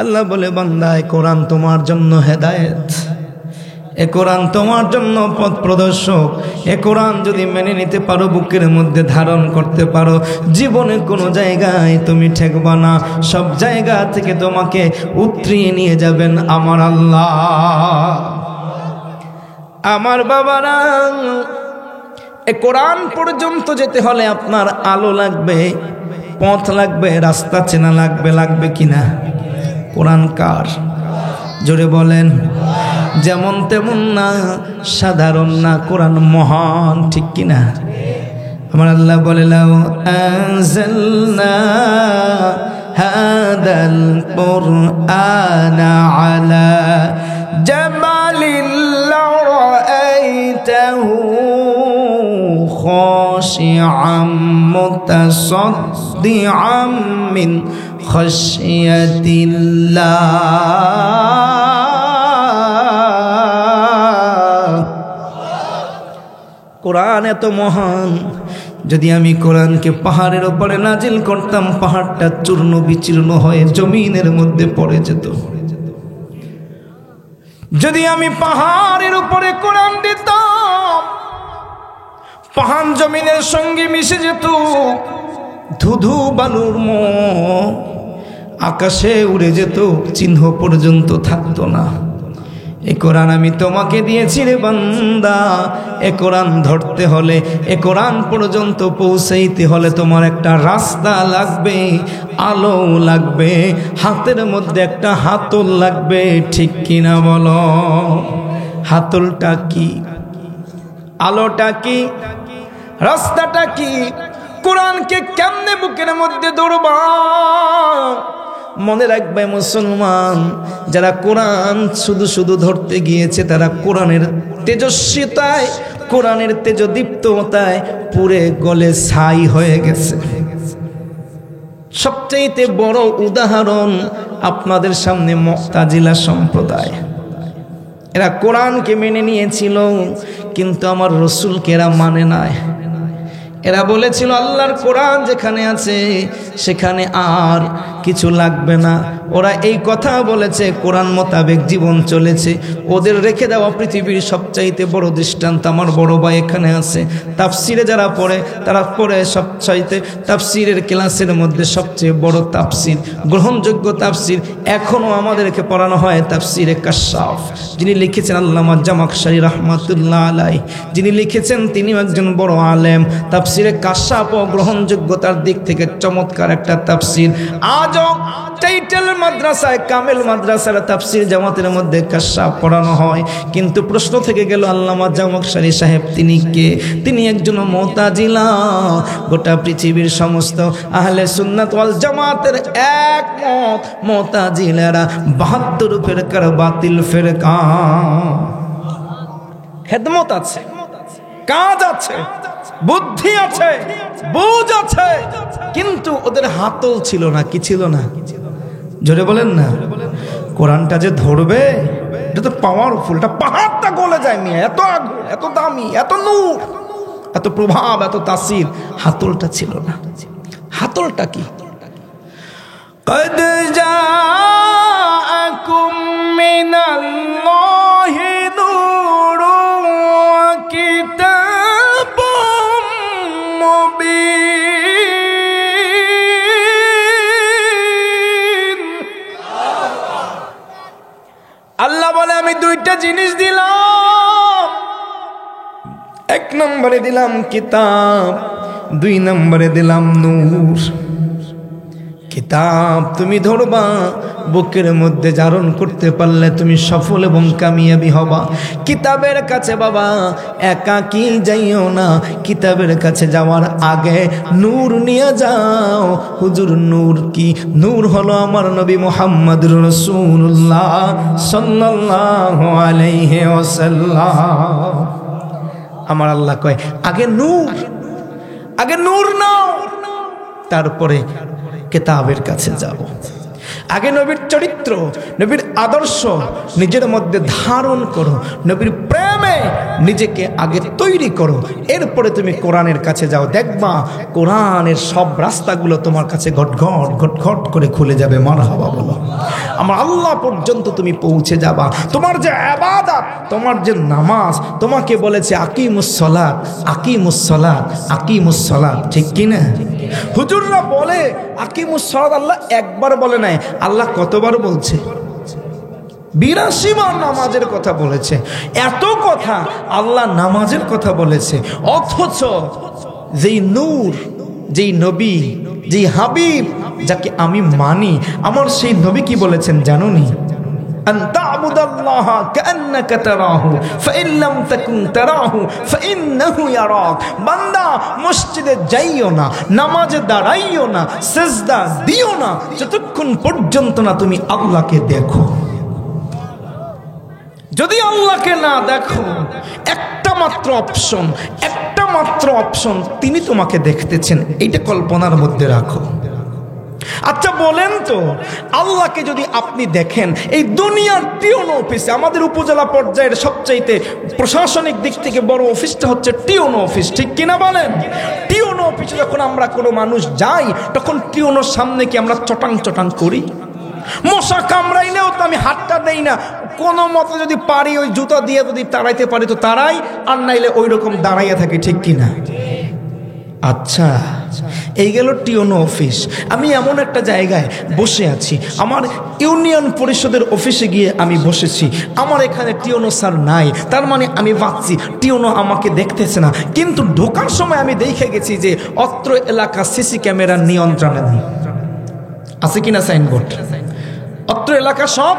আল্লাহ বলে বান্দা এ কোরআন তোমার জন্য হেদায়েত, এ কোরআন তোমার জন্য পথ প্রদর্শক। এ কোরআন যদি মেনে নিতে পারো, বুকের মধ্যে ধারণ করতে পারো, জীবনে কোনো জায়গায় তুমি ঠেকবা না, সব জায়গা থেকে তোমাকে উতরিয়ে নিয়ে যাবেন আমার আল্লাহ। আমার বাবারা, এ কোরআন পর্যন্ত যেতে হলে আপনার আলো লাগবে, পথ লাগবে, রাস্তা চেনা লাগবে। লাগবে কিনা? কোরআন কার? জোরে বলেন। যেমন তেমন না, সাধারণ না, কোরআন মহান, ঠিক কিনা? আমার আল্লাহ বলে লাউ আনজালনা হাদাল কুরআনা আলা জাবালিল লারাআইতাহু খাশিআম মুতাসাদ্দিআম মিন খাশিয়াতিল্লাহ। কোরআন এত মহান, যদি আমি কোরআনকে পাহাড়ের উপরে নাজিল করতাম, পাহাড়টা চূর্ণ বিচূর্ণ হয়ে জমিনের মধ্যে পড়ে যেত। যদি আমি পাহাড়ের উপরে কোরআন দিতাম, পাহাড় জমিনের সঙ্গে মিশে যেত, ধুধু বালুর আকাশে উড়ে যেত, চিহ্ন পর্যন্ত থাকতো না। এ কোরআন আমি তোমাকে দিয়েছি রে বান্দা। এ কোরআন ধরতে হলে, এ কোরআন পর্যন্ত পৌঁছাইতে হলে তোমার একটা রাস্তা লাগবে, আলো লাগবে, হাতের মধ্যে একটা হাতল লাগবে, ঠিক কিনা বলো? হাতলটা কি? আলোটা কি? রাস্তাটা কি? কোরআনকে কেমনে বুকের মধ্যে ধরবা? মনে রাখবে মুসলমান, যারা কোরআন শুধু শুধু ধরতে গিয়েছে, তারা কোরআনের তেজস্বিতায়, কোরআনের তেজদীপ্ততায় পুরে গলে ছাই হয়ে গেছে। সবচেয়ে বড় উদাহরণ আপনাদের সামনে মুতাজিলা সম্প্রদায়। এরা কোরআনকে মেনে নিয়েছিল, কিন্তু আমার রসুলকে এরা মানে নাই। এরা বলেছিল আল্লাহর কোরআন যেখানে আছে সেখানে আর কিছু লাগবে না। ওরা এই কথা বলেছে, কোরআন মোতাবেক জীবন চলেছে। ওদের রেখে দেওয়া পৃথিবীর সবচাইতে বড় দৃষ্টান্ত আমার বড় ভাই এখানে আছে। তাফসিরে যারা পড়ে তারা পড়ে সবচাইতে, তাফসিরের ক্লাসের মধ্যে সবচেয়ে বড় তাফসির, গ্রহণযোগ্য তাফসির এখনও আমাদেরকে পড়ানো হয় তাফসিরে কাশফ। যিনি লিখেছেন আল্লামা জামাখশরী রাহমাতুল্লাহ আলাইহি, যিনি লিখেছেন তিনিও একজন বড় আলেম। তাফসিরে কাশফ ও গ্রহণযোগ্যতার দিক থেকে চমৎকার একটা তাফসির। আজও টাইটেল মাদ্রাসায়, কামেল মাদ্রাসার তাফসির জামাতের মধ্যে কাশফ পড়ানো হয়। কিন্তু প্রশ্ন থেকে গেল আল্লামা জামাখশরী সাহেব তিনি কে? তিনি একজন মুতাজিলা। গোটা পৃথিবীর সমস্ত আহলে সুন্নাত ওয়াল জামাতের একমত, মুতাজিলারা 72 ফিরকার বাতিল ফিরকা। খেদমত আছে, কাজ আছে, বুদ্ধি আছে, বুঝ আছে, কিন্তু ওদের হাতল ছিল না। কি ছিল না? জোরে বলেন না। কোরআনটা যে ধরবে, এটা তো পাওয়ারফুল, এটা পাহাড়টা গলে যায় মিয়া। এত আগুন, এত দামি, এত নূর, এত প্রভাব, এত তাসির। হাতলটা ছিল না। হাতলটা কি? কদ জাআকুম মিনাল্লাহি নূরুন ওয়া কিতাবুম মুবিন। আল্লাহ বলে আমি দুইটা জিনিস দিলাম। এক নম্বরে দিলাম কিতাব, 2 নম্বরে দিলাম নূর। কিতাব তুমি ধরবা, বুকের মধ্যে ধারণ করতে পারলে তুমি সফল এবং কামিয়াবি হবা। কিতাবের কাছে বাবা একাকী যাইও না, কিতাবের কাছে যাওয়ার আগে নূর নিয়ে যাও। হুজুর নূর কি? নূর হলো আমার নবী মুহাম্মদুর রাসূলুল্লাহ সাল্লাল্লাহু আলাইহি ওয়াসাল্লাম। আমার আল্লাহ কয় আগে নূর, আগে নূর নাও, তারপরে কিতাবের কাছে যাও। আগে নবীর চরিত্র, নবীর আদর্শ নিজের মধ্যে ধারণ করো, নবীর প্রেমে নিজেকে আগে তৈরি করো, এরপরে তুমি কোরআনের কাছে যাও। দেখবা কোরআনের সব রাস্তাগুলো তোমার কাছে ঘটঘট ঘটঘট করে খুলে যাবে। মারহাবা বলো। আমার আল্লাহ পর্যন্ত তুমি পৌঁছে যাবা। তোমার যে ইবাদত, তোমার যে নামাজ, তোমাকে বলেছে আকিমুস সালাত, আকিমুস সালাত, আকিমুস সালাত, ঠিক কি না? হুজুররা বলে আকিমুস সালাত আল্লাহ একবার বলে নাই, আল্লাহ কতবার বলছে? 82 বার নামাজের কথা বলেছে। এত কথা আল্লাহ নামাজের কথা বলেছে, অথচ যেই নূর, যেই নবী, যেই হাবিব, যাকে আমি মানি, আমার সেই নবী কি বলেছেন জানুনি? আন তা'বুদাল্লাহা কাআন্নাকা তারাহু ফাইন লাম তাকুন তারাহু ফাইন্নাহু ইয়ারাক। বান্দা মসজিদে যাইও না, নামাজে দাঁড়াইও না, সিজদা দিও না যতক্ষণ পর্যন্ত না তুমি আল্লাহকে দেখো। যদি আল্লাহকে না দেখো, একটা মাত্র অপশন, তিনি তোমাকে দেখতেছেন, এইটা কল্পনার মধ্যে রাখো। আচ্ছা বলেন তো, আল্লাহকে যদি আপনি দেখেন, এই দুনিয়ার টিওনো অফিসে, আমাদের উপজেলা পর্যায়ের সবচাইতে প্রশাসনিক দিক থেকে বড় অফিসটা হচ্ছে টিওনো অফিস, ঠিক কিনা বলেন? টিওনো অফিসে যখন আমরা কোনো মানুষ যাই, তখন টিওনোর সামনে কি আমরা চটাং করি? মশা কামড়াইলেও তো আমি হাতটা দেই না, কোনো মতে যদি পারি ওই জুতা দিয়ে যদি তাড়াইতে পারি তো তারাই, আর নাইলে ওই রকম দাঁড়াইয়া থাকি, ঠিক কিনা? আচ্ছা, এই গেল টিওনো অফিস। আমি এমন একটা জায়গায় বসে আছি, আমার ইউনিয়ন পরিষদের অফিসে গিয়ে আমি বসেছি, আমার এখানে টিওনো স্যার নাই, তার মানে আমি ভাবছি টিওনো আমাকে দেখতেছে না। কিন্তু ঢোকার সময় আমি দেখে গেছি যে অত্র এলাকা সিসি ক্যামেরার নিয়ন্ত্রণে নেই, আছে কিনা সাইনবোর্ড, অত্র এলাকা সব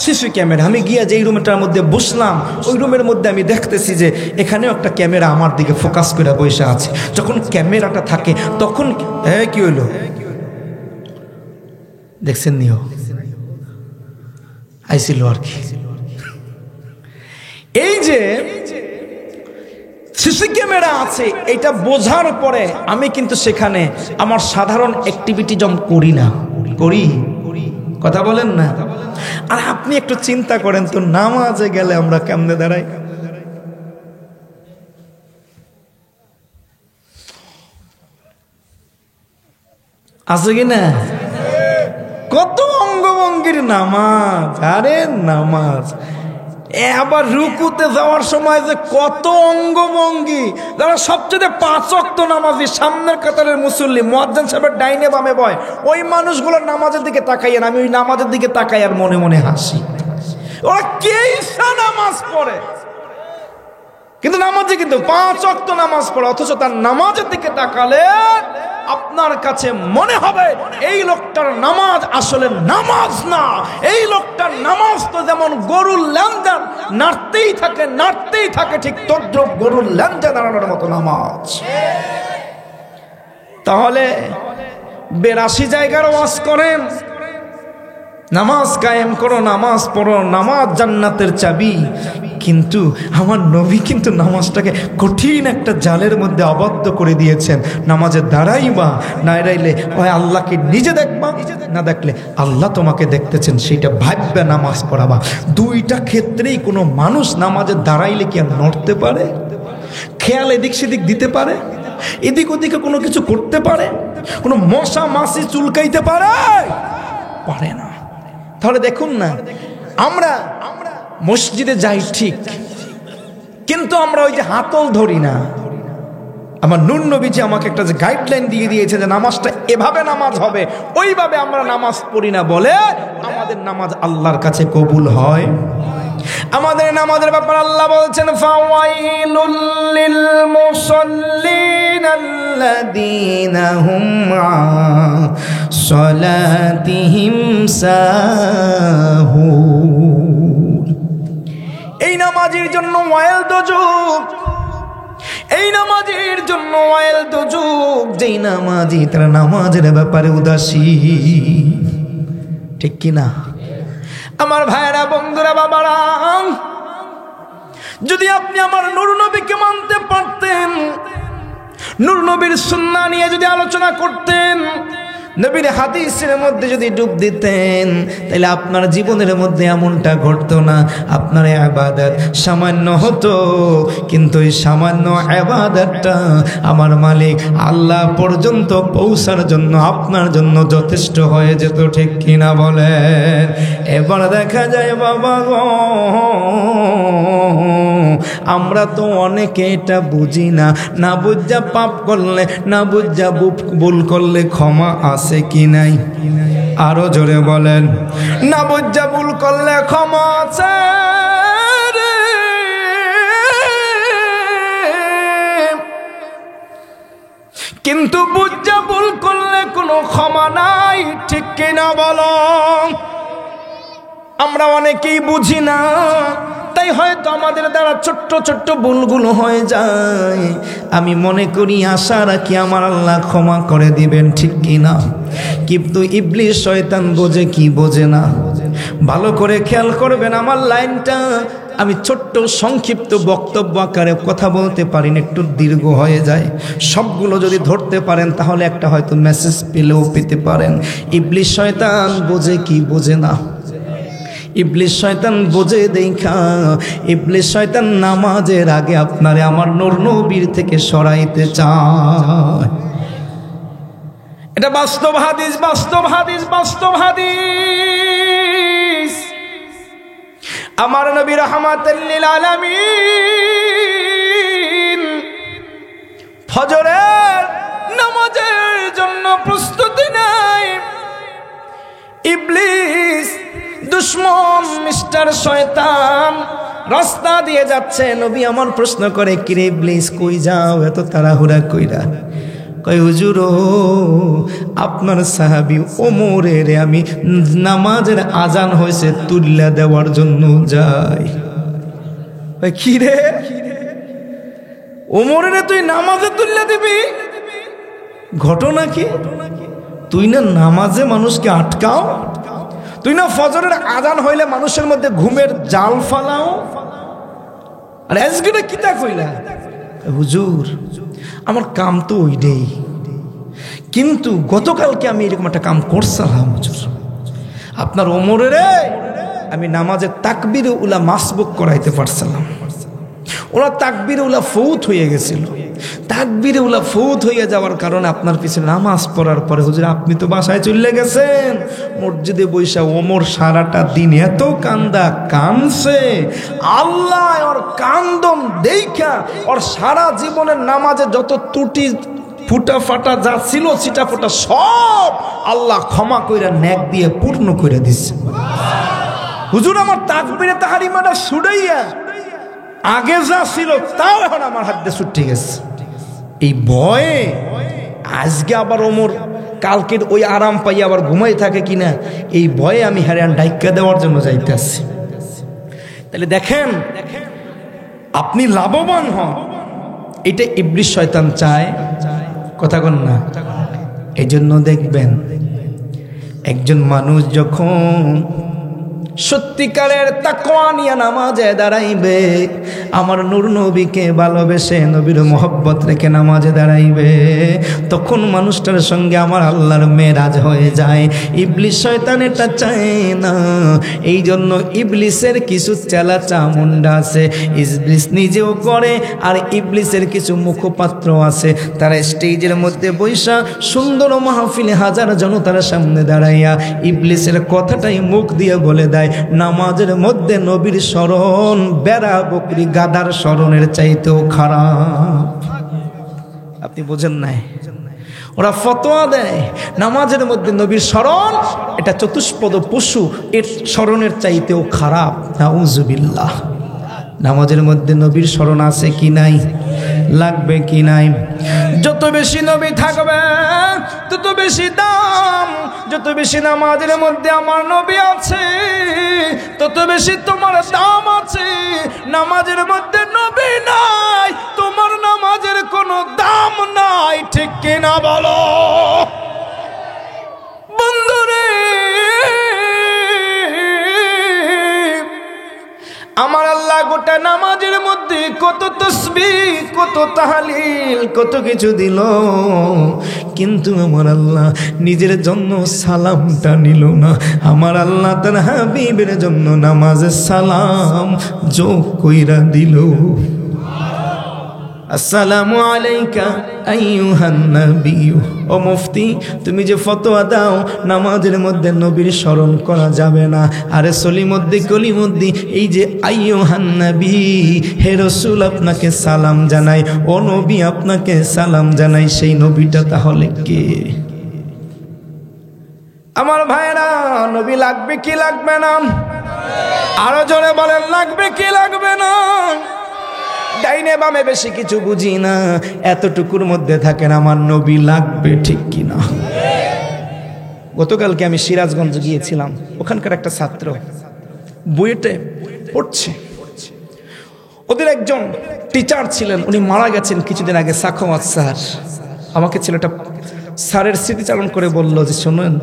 সিসি ক্যামেরা। আমি গিয়া যেই রুমটার মধ্যে বসলাম, ওই রুমের মধ্যে আমি দেখতেছি যে এখানেও একটা ক্যামেরা আমার দিকে ফোকাস করে বসে আছে। যখন ক্যামেরাটা থাকে তখন কি হইলো দেখছেন নিও আইছিল আর কি। এই যে সিসি ক্যামেরা আছে এটা বোঝার পরে আমি কিন্তু সেখানে আমার সাধারণ অ্যাক্টিভিটি করি না, করি? কথা বলেন না? আর আপনি একটু চিন্তা করেন তো, নামাজে গেলে আমরা কেমনে দাঁড়াই? আছে কি না? কত অঙ্গভঙ্গির নামাজ, আরে নামাজ। আবার রুকুতে যাওয়ার সময় যে কত অঙ্গভঙ্গি। যারা সবচেয়ে 5 ওয়াক্ত নামাজি, সামনের কাতারের মুসল্লি, মুয়াজ্জিন সাহেবের ডাইনে বামে বয়, ওই মানুষগুলোর নামাজের দিকে তাকাই, আমি ওই নামাজের দিকে তাকাই আর মনে মনে হাসি। ওরা কেইসা নামাজ পড়ে, কিন্তু নামাজে কিন্তু 5 ওয়াক্ত নামাজ পড়ে, অথচ তার নামাজের দিকে তাকালে আপনার কাছে মনে হবে এই লোকটার নামাজ আসলে নামাজ না। এই লোকটার নামাজ তো যেমন গরুর ল্যাঞ্জা নাড়তেই থাকে, ঠিক তদ্রুপ গরুর ল্যাঞ্জা নাড়ানোর মতো নামাজ। তাহলে 82 জায়গার ওয়াজ করেন, নামাজ কায়েম করো, নামাজ পড়ো, নামাজ জান্নাতের চাবি, কিন্তু আমার নবী কিন্তু নামাজটাকে কঠিন একটা জালের মধ্যে আবদ্ধ করে দিয়েছেন। নামাজে দাঁড়াইবা, না দাঁড়াইলে হয় আল্লাহকে নিজে দেখবা, না দেখলে আল্লাহ তোমাকে দেখতেছেন সেটা ভাববে নামাজ পড়াবা। দুইটা ক্ষেত্রেই কোনো মানুষ নামাজে দাঁড়াইলে কি আর নড়তে পারে? খেয়াল এদিক সেদিক দিতে পারে? এদিক ওদিকে কোনো কিছু করতে পারে? কোনো মশা মাছি চুলকাইতে পারে? পারে না। তাহলে দেখুন না, আমরা মসজিদে যাই ঠিক, কিন্তু আমরা ওই যে হাতল ধরি না। আমার নূর নবীজি আমাকে একটা যে গাইডলাইন দিয়ে দিয়েছে যে নামাজটা এভাবে নামাজ হবে, ওইভাবে আমরা নামাজ পড়ি না বলে আমাদের নামাজ আল্লাহর কাছে কবুল হয়। আমাদের নামাজের ব্যাপার আল্লাহ বলছেন, ফাওয়াইলুল লিল মুসাল্লিন আল্লাযীনা হুম আন সালাতিহিম সাহুন। এই নামাজের জন্য ওয়াইল দোজক, এই নামাজের জন্য ওয়াইল দোজক, যেই নামাজি তার নামাজের ব্যাপারে উদাসীন, ঠিক কিনা? আমার ভাইরা, বন্ধুরা, বাবারা, যদি আপনি আমার নূর নবীকে মানতে পারতেন, নূর নবীর সুন্নাহ নিয়ে যদি আলোচনা করতেন, নবীর হাদিসের মধ্যে যদি ডুব দিতেন তাহলে আপনার জীবনের মধ্যে এমনটা ঘটতো না। আপনার ইবাদত সামান্য হতো, কিন্তু এই সামান্য ইবাদতটা আমার মালিক আল্লাহ পর্যন্ত পৌঁছার জন্য আপনার জন্য যথেষ্ট হয়ে যেত, ঠিক কিনা বলেন? এবার দেখা যায় বাবা গো, আমরা তো অনেকে এটা বুঝি না, না বুঝা পাপ করলে, না বুঝা ভুল করলে ক্ষমা আছে কি নাই? আরো জোরে বলেন, না বুঝা ভুল করলে ক্ষমা আছে রে। কিন্তু বুঝা ভুল করলে কোনো ক্ষমা নাই, ঠিক কিনা বলো? আমরা অনেকেই বুঝি না, তাই হয়তো আমাদের দ্বারা ছোট্ট ছোট্ট ভুলগুলো হয়ে যায়। আমি মনে করি, আশা রাখি আমার আল্লাহ ক্ষমা করে দিবেন, ঠিক কিনা? কিন্তু ইবলিস শয়তান বোঝে কি বোঝে না। ভালো করে খেয়াল করবেন, আমার লাইনটা আমি ছোট্ট সংক্ষিপ্ত বক্তব্য আকারে কথা বলতে পারি না, একটু দীর্ঘ হয়ে যায়। সবগুলো যদি ধরতে পারেন তাহলে একটা হয়তো মেসেজ পেলেও পেতে পারেন। ইবলিস শয়তান বোঝে কি বোঝে না। ইবলিস শয়তান বোঝে দেখা, ইবলিস শয়তান নামাজের আগে আপনারে আমার নূর নবীর থেকে সরাইতে চায়। এটা বাস্তব হাদিস, বাস্তব হাদিস, বাস্তব হাদিস। আমার নবী রাহমাতুল লিল আলামিন ফজরের নামাজের জন্য প্রস্তুতি নেয়। ইবলিস দুশ্মন মিস্টার শয়তান রাস্তা দিয়ে যাচ্ছে। নবী আমার প্রশ্ন করে, কিরে ইবলিস কই যাও এত তাড়াহুড়া কইরা? কয় হুজুর, আপনার সাহাবী ওমরের আমি নামাজের আজান হয়েছে তুল্লা দেওয়ার জন্য যাই। কি রে, ওমরের তুই নামাজে তুল্লা দিবি? ঘটনা কি? তুই না নামাজে মানুষকে আটকাও, তুই না ফজরের আজান হইলে মানুষের মধ্যে ঘুমের জাল ফালাও, আর আজকে কিতা কইলা? হুজুর আমার কাম তো ওইটাই, কিন্তু গতকালকে আমি এরকম একটা কাম করছিলাম হুজুর। আপনার ওমরের আমি নামাজের তাকবীরে উলা মাসবুক করাইতে পারছিলাম। ওরা তাকবীরে উলা ফৌত হয়ে গেছিল। তাকবীরে উলা ফৌত হয়ে যাওয়ার কারণে আপনার পিছনে নামাজ পড়ার পরে হুজুর আপনি তো বাসায় চলে গেছেন। মসজিদে বৈশা ওমর সারাটা দিন এত কান্দা কানছে, আল্লাহ ওর কান্দন দেখা ওর সারা জীবনের নামাজে যত ত্রুটি ফুটা ফাটা যা ছিল ছিটা ফোটা সব আল্লাহ ক্ষমা কইরা নেক দিয়ে পূর্ণ করে দিচ্ছে। হুজুর আমার তাকবীরে তাহরিমাটা ছুড়াইয়া আগে যা ছিল তাও এখন আমার হাত দিয়ে ছুটে গেছে। এই ভয়ে আজকে আবার ওমর কালকের ওই আরাম পাই আবার ঘুমাই থাকে কিনা এই ভয়ে আমি হারিয়ান ডাইকা দেওয়ার জন্য যাইতেছি। তাহলে দেখেন আপনি লাভবান হন, এটা ইবলিস শয়তান চায়। কথা কন না? এই জন্য দেখবেন একজন মানুষ যখন সত্যিকারের তাকওয়া নিয়ে নামাজে দাঁড়াইবে, আমার নূর নবীকে ভালোবেসে নবীর মহব্বত রেখে নামাজে দাঁড়াইবে, তখন মানুষটার সঙ্গে আমার আল্লাহর মেরাজ হয়ে যায়। ইবলিস শয়তান এটা চায় না। এই জন্য ইবলিসের কিছু চেলা চামুন্ডা আছে, ইবলিস নিজেও করে, আর ইবলিসের কিছু মুখপাত্র আছে, তারা স্টেজের মধ্যে বৈশা সুন্দর মাহফিলে হাজার জনতার সামনে দাঁড়াইয়া ইবলিসের কথাটাই মুখ দিয়ে বলে দেয়, নামাজের মধ্যে নবীর স্মরণ বেড়া বকরি গাদার স্মরণের চাইতেও খারাপ। আপনি বোঝেন নাই? ওরা ফতোয়া দেয় নামাজের মধ্যে নবীর স্মরণ এটা চতুষ্পদ পশু এর স্মরণের চাইতেও খারাপ। নাউজুবিল্লাহ। নামাজের মধ্যে নবীর স্মরণ আছে কি নাই, লাগবে কি নাই? যত বেশি নবী থাকবে তত বেশি দাম। যত বেশি নামাজের মধ্যে আমার নবী আছে তত বেশি তোমার দাম আছে। নামাজের মধ্যে নবী নাই, তোমার নামাজের কোনো দাম নাই। ঠিক কিনা বলো বন্ধুরে? আমার আল্লাহ গোটা নামাজের মধ্যে কত তাসবিহ, কত তাহলিল, কত কিছু দিল, কিন্তু আমার আল্লাহ নিজের জন্য সালামটা নিল না, আমার আল্লাহ তার হাবিবের জন্য নামাজের সালাম যোগ কইরা দিল। আসসালামু আলাইকা আইয়ুহান নবী। ও মুফতি, তুমি যে ফতোয়া দাও নামাজের মধ্যে নবীর স্মরণ করা যাবে না, আরে সলিমদ্দি কলিমদ্দি, এই যে আইয়ুহান নবী, হে রাসূল আপনাকে সালাম জানাই, ও নবী আপনাকে সালাম জানাই, সেই নবীটা তাহলে কে? আমার ভাইরা, নবী লাগবে কি লাগবে না? আরো জোরে বলেন, লাগবে কি লাগবে না? ডাইনে বামে বেশি কিছু বুঝি না, এতটুকুর মধ্যে থাকেন, আমার নবী লাগবে, ঠিক কিনা? গতকালকে আমি সিরাজগঞ্জ গিয়েছিলাম, ওখানকার একটা ছাত্র বুয়েটে পড়ছে, ওদের একজন টিচার ছিলেন, উনি মারা গেছেন কিছুদিন আগে, সাখাওয়াত স্যার। আমাকে ছেলেটা স্যারের স্মৃতিচারণ করে বলল যে শোনেন,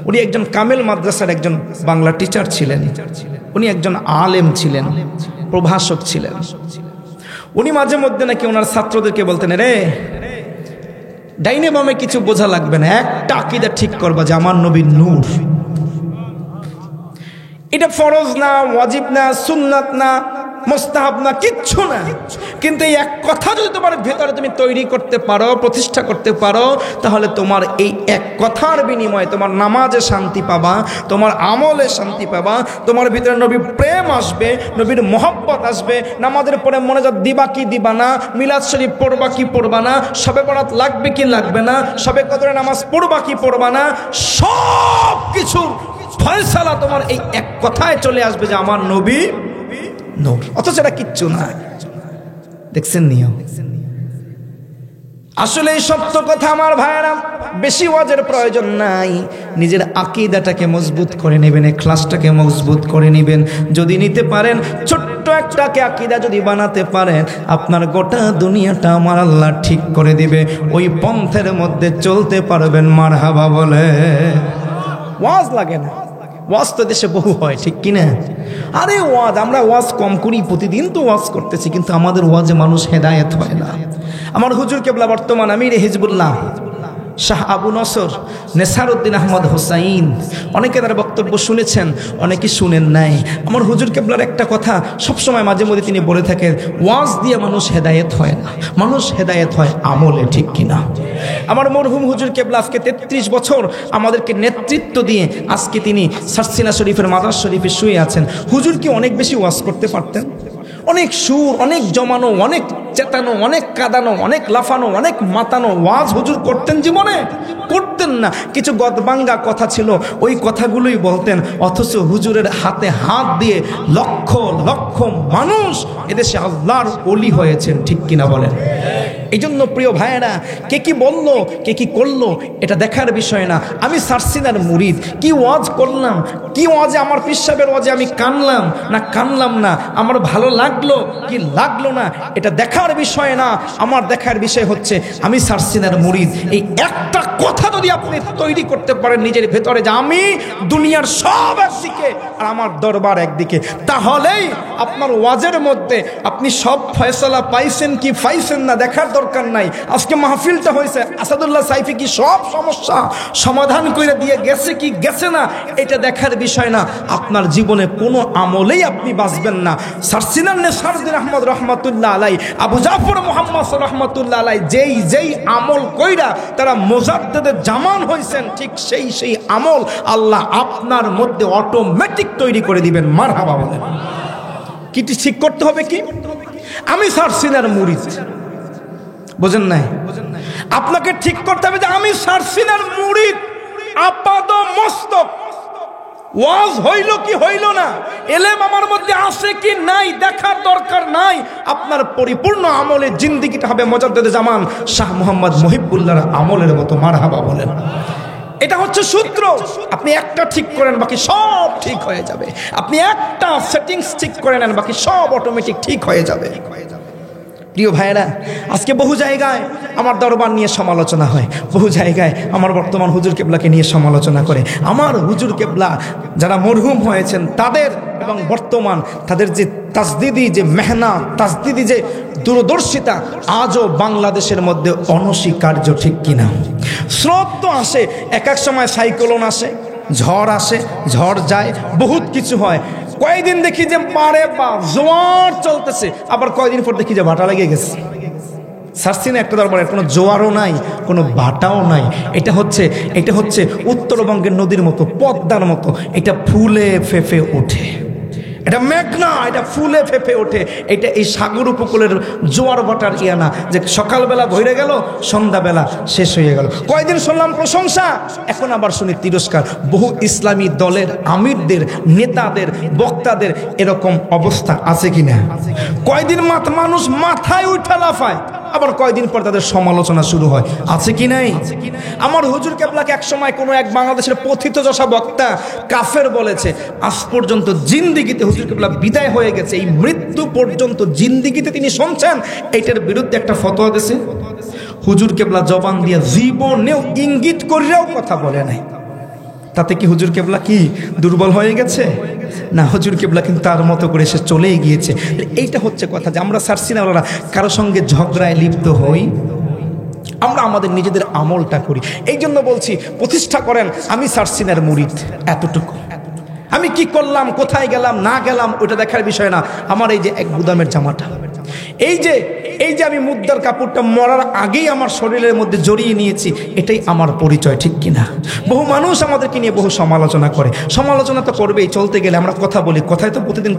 উনি একজন কামেল মাদ্রাসার একজন বাংলা টিচার ছিলেন, উনি একজন আলেম ছিলেন, প্রভাষক ছিলেন। উনি মাঝে মধ্যে নাকি ওনার ছাত্রদেরকে বলতেন, রে ডাইনে বামে কিছু বোঝা লাগবে না, একটা আকীদা ঠিক করবা যে আমার নবী নূর। এটা ফরজ না, ওয়াজিব না, সুন্নাত না, মুস্তাহাব না, কিচ্ছু না, কিন্তু এই এক কথা যদি তোমার ভেতরে তুমি তৈরি করতে পারো, প্রতিষ্ঠা করতে পারো, তাহলে তোমার এই এক কথার বিনিময়ে তোমার নামাজে শান্তি পাবা, তোমার আমলে শান্তি পাবা, তোমার ভিতরে নবীর প্রেম আসবে, নবীর মহব্বত আসবে। নামাজের পরে মনোযোগ দিবা কি দিবা না, মিলাদ শরীফ পড়বা কি পড়বা না, শবে বরাত লাগবে কি লাগবে না, শবে কদরে নামাজ পড়বা কি পড়বা না, সব কিছু ফয়সালা তোমার এই এক কথায় চলে আসবে যে আমার নবী নূর। অথচ এটা কিচ্ছু না। দেখছেন নিয়ম? আসলে এই সত্য কথা আমার ভাইরা, বেশি ওয়াজের প্রয়োজন নাই, নিজের আকীদাটাকে মজবুত করে নেবেন, ইখলাসটাকে মজবুত করে নেবেন। যদি নিতে পারেন, ছোট্ট একটাকে আকীদা যদি বানাতে পারেন, আপনার গোটা দুনিয়াটা আমার আল্লাহ ঠিক করে দিবে। ওই পন্থের মধ্যে চলতে পারবেন, মারহাবা বলে। ওয়াজ লাগে না, ওয়াজ তো দেশে বহু হয়, ঠিক কিনা? আরে ওয়াজ, আমরা ওয়াজ কম করি, প্রতিদিন তো ওয়াজ করতেছি, কিন্তু আমাদের ওয়াজে মানুষ হেদায়েত হয় না। আমার হুজুর কেবলা বর্তমান আমির হিজবুল্লাহ শাহ আবু নসর নেসারউদ্দিন আহমদ হোসাইন, অনেকে তার বক্তব্য শুনেছেন, অনেকে শুনেন নাই। আমার হুজুর কেবলার একটা কথা সবসময় মাঝে মধ্যে তিনি বলে থাকেন, ওয়াজ দিয়ে মানুষ হেদায়েত হয় না, মানুষ হেদায়েত হয় আমলে, ঠিক কিনা? আমার মরহুম হুজুর কেবলা আজকে 33 বছর আমাদেরকে নেতৃত্ব দিয়ে আজকে তিনি সারসিনা শরীফের মাজার শরীফে শুয়ে আছেন। হুজুর কি অনেক বেশি ওয়াজ করতে পারতেন? অনেক সুর, অনেক জমানো, অনেক চেতানো, অনেক কাঁদানো, অনেক লাফানো, অনেক মাতানো ওয়াজ হুজুর করতেন জীবনে? করতেন না। কিছু গদবাঙ্গা কথা ছিল, ওই কথাগুলোই বলতেন। অথচ হুজুরের হাতে হাত দিয়ে লক্ষ লক্ষ মানুষ এদেশে আল্লাহর ওলি হয়েছেন, ঠিক কিনা বলেন? এই জন্য প্রিয় ভাইয়েরা, কে কি বললো, কে কি করলো, এটা দেখার বিষয় না। আমি সারসিনার মুরিদ, কি ওয়াজ করলাম, কি ওয়াজে আমার পীর সাহেবের ওয়াজে আমি কানলাম না কানলাম না, আমার ভালো লাগলো কি লাগলো না, এটা দেখার বিষয় না। আমার দেখার বিষয় হচ্ছে আমি সারসিনার মুরিদ। এই একটা কথা যদি আপনি তৈরি করতে পারেন নিজের ভেতরে, যে আমি দুনিয়ার সব একদিকে আর আমার দরবার একদিকে, তাহলেই আপনার ওয়াজের মধ্যে আপনি সব ফয়সালা পাইছেন কি পাইছেন না দেখার দরকার নাই। আজকে মাহফিলটা হয়েছে, আসাদুল্লাহ সাইফি কি সব সমস্যা সমাধান করে দিয়ে গেছে কি গেছে না, এটা দেখার বিষয় না। আপনার জীবনে কোনো আমলেই আপনি বাঁচবেন না। সারসিনার নেসারউদ্দিন আহমদ রহমাতুল্লাহ আলাই, আবু জাফর মুহাম্মদ রহমাতুল্লাহ আলাই যেই আমল কইরা তারা মুজাদ্দিদের জামান হয়েছেন, ঠিক সেই আমল আল্লাহ আপনার মধ্যে অটোমেটিক তৈরি করে দিবেন। মারহাবা বলেন। কি ঠিক করতে হবে? কি আমি সারসিনার মুরিদ, বোঝেন নাই? আপনাকে ঠিক করতে হবে যে আমি সারসিনার মুরিদ, আপাদ মস্তক। ওয়াজ হইল কি হইল না, এলেম আমার মধ্যে আছে কি নাই দেখার দরকার নাই। আপনার পরিপূর্ণ আমলের জিন্দেগিটা হবে মুজাদ্দিদে জামান শাহ মোহাম্মদ মুহিবুল্লাহর আমলের মতো। মারহাবা বলেন। এটা হচ্ছে সূত্র। আপনি একটা ঠিক করেন, বাকি সব ঠিক হয়ে যাবে। আপনি একটা সেটিংস ঠিক করে নেন, বাকি সব অটোমেটিক ঠিক হয়ে যাবে। প্রিয় ভাইরা, আজকে বহু জায়গায় আমার দরবার নিয়ে সমালোচনা হয়, বহু জায়গায় আমার বর্তমান হুজুর কেবলাকে নিয়ে সমালোচনা করে। আমার হুজুর কেবলা যারা মরহুম হয়েছেন তাদের এবং বর্তমান তাদের যে তাজদিদি যে মেহনত, তাজদিদি যে দূরদর্শিতা আজও বাংলাদেশের মধ্যে অনস্বীকার্য, ঠিক কিনা? স্রোত তো আসে, এক এক সময় সাইক্লোন আসে, ঝড় আসে, ঝড় যায়, বহুত কিছু হয়। কয়েকদিন দেখি যে বারে বা জোয়ার চলতেছে, আবার কয়েকদিন পর দেখি যে ভাটা লেগে গেছে। সার্সি না একটা দরবারে কোনো জোয়ারও নাই, কোনো ভাটাও নাই। এটা হচ্ছে উত্তরবঙ্গের নদীর মতো, পদ্মার মতো। এটা ফুলে ফেঁপে ওঠে, এটা মেঘনা, এটা ফুলে ফেঁপে ওঠে। এটা এই সাগর উপকূলের জোয়ার ভাটার না যে সকালবেলা ভরে গেল, সন্ধ্যাবেলা শেষ হয়ে গেল। কয়দিন শুনলাম প্রশংসা, এখন আবার শুনি তিরস্কার। বহু ইসলামী দলের আমিরদের, নেতাদের, বক্তাদের এরকম অবস্থা আছে কিনা? কয়দিন মানুষ মাথায় উঠা লাফায়, আবার কয়দিন পর তাদের সমালোচনা শুরু হয়, আছে কি নাই? আমার হুজুর কেবলাকে এক সময় কোনো এক বাংলাদেশের পথিতযশা বক্তা কাফের বলেছে। আজ পর্যন্ত জিন্দিগিতে হুজুর কেবলা বিদায় হয়ে গেছে, এই মৃত্যু পর্যন্ত জিন্দিগিতে তিনি শুনছেন এইটার বিরুদ্ধে একটা ফতোয়া দিয়েছে। হুজুর কেবলা জবান দিয়ে জীবনেও ইঙ্গিত করিয়াও কথা বলে নাই। তাতে কি হুজুর কেবলা কি দুর্বল হয়ে গেছে? না, হুজুর কেবলা কিন্তু তার মতো করে সে চলেই গিয়েছে। এইটা হচ্ছে কথা যে আমরা সার্সিনাওয়ালারা কারো সঙ্গে ঝগড়ায় লিপ্ত হই, আমরা আমাদের নিজেদের আমলটা করি। এই জন্য বলছি, প্রতিষ্ঠা করেন আমি সার্সিনার মুরিদ, এতটুকু। আমি কি করলাম, কোথায় গেলাম না গেলাম ওটা দেখার বিষয় না। আমার এই যে এক গুদামের জামাটা, এই যে আমি মুদ্রার কাপড়টা মরার আগেই আমার শরীরের মধ্যে জড়িয়ে নিয়েছি, এটাই আমার পরিচয়, ঠিক কিনা? বহু মানুষ আমাদেরকে নিয়ে বহু সমালোচনা করে, সমালোচনা তো করবেই। চলতে গেলে আমরা কথা বলি, কথায় তো প্রতিদিন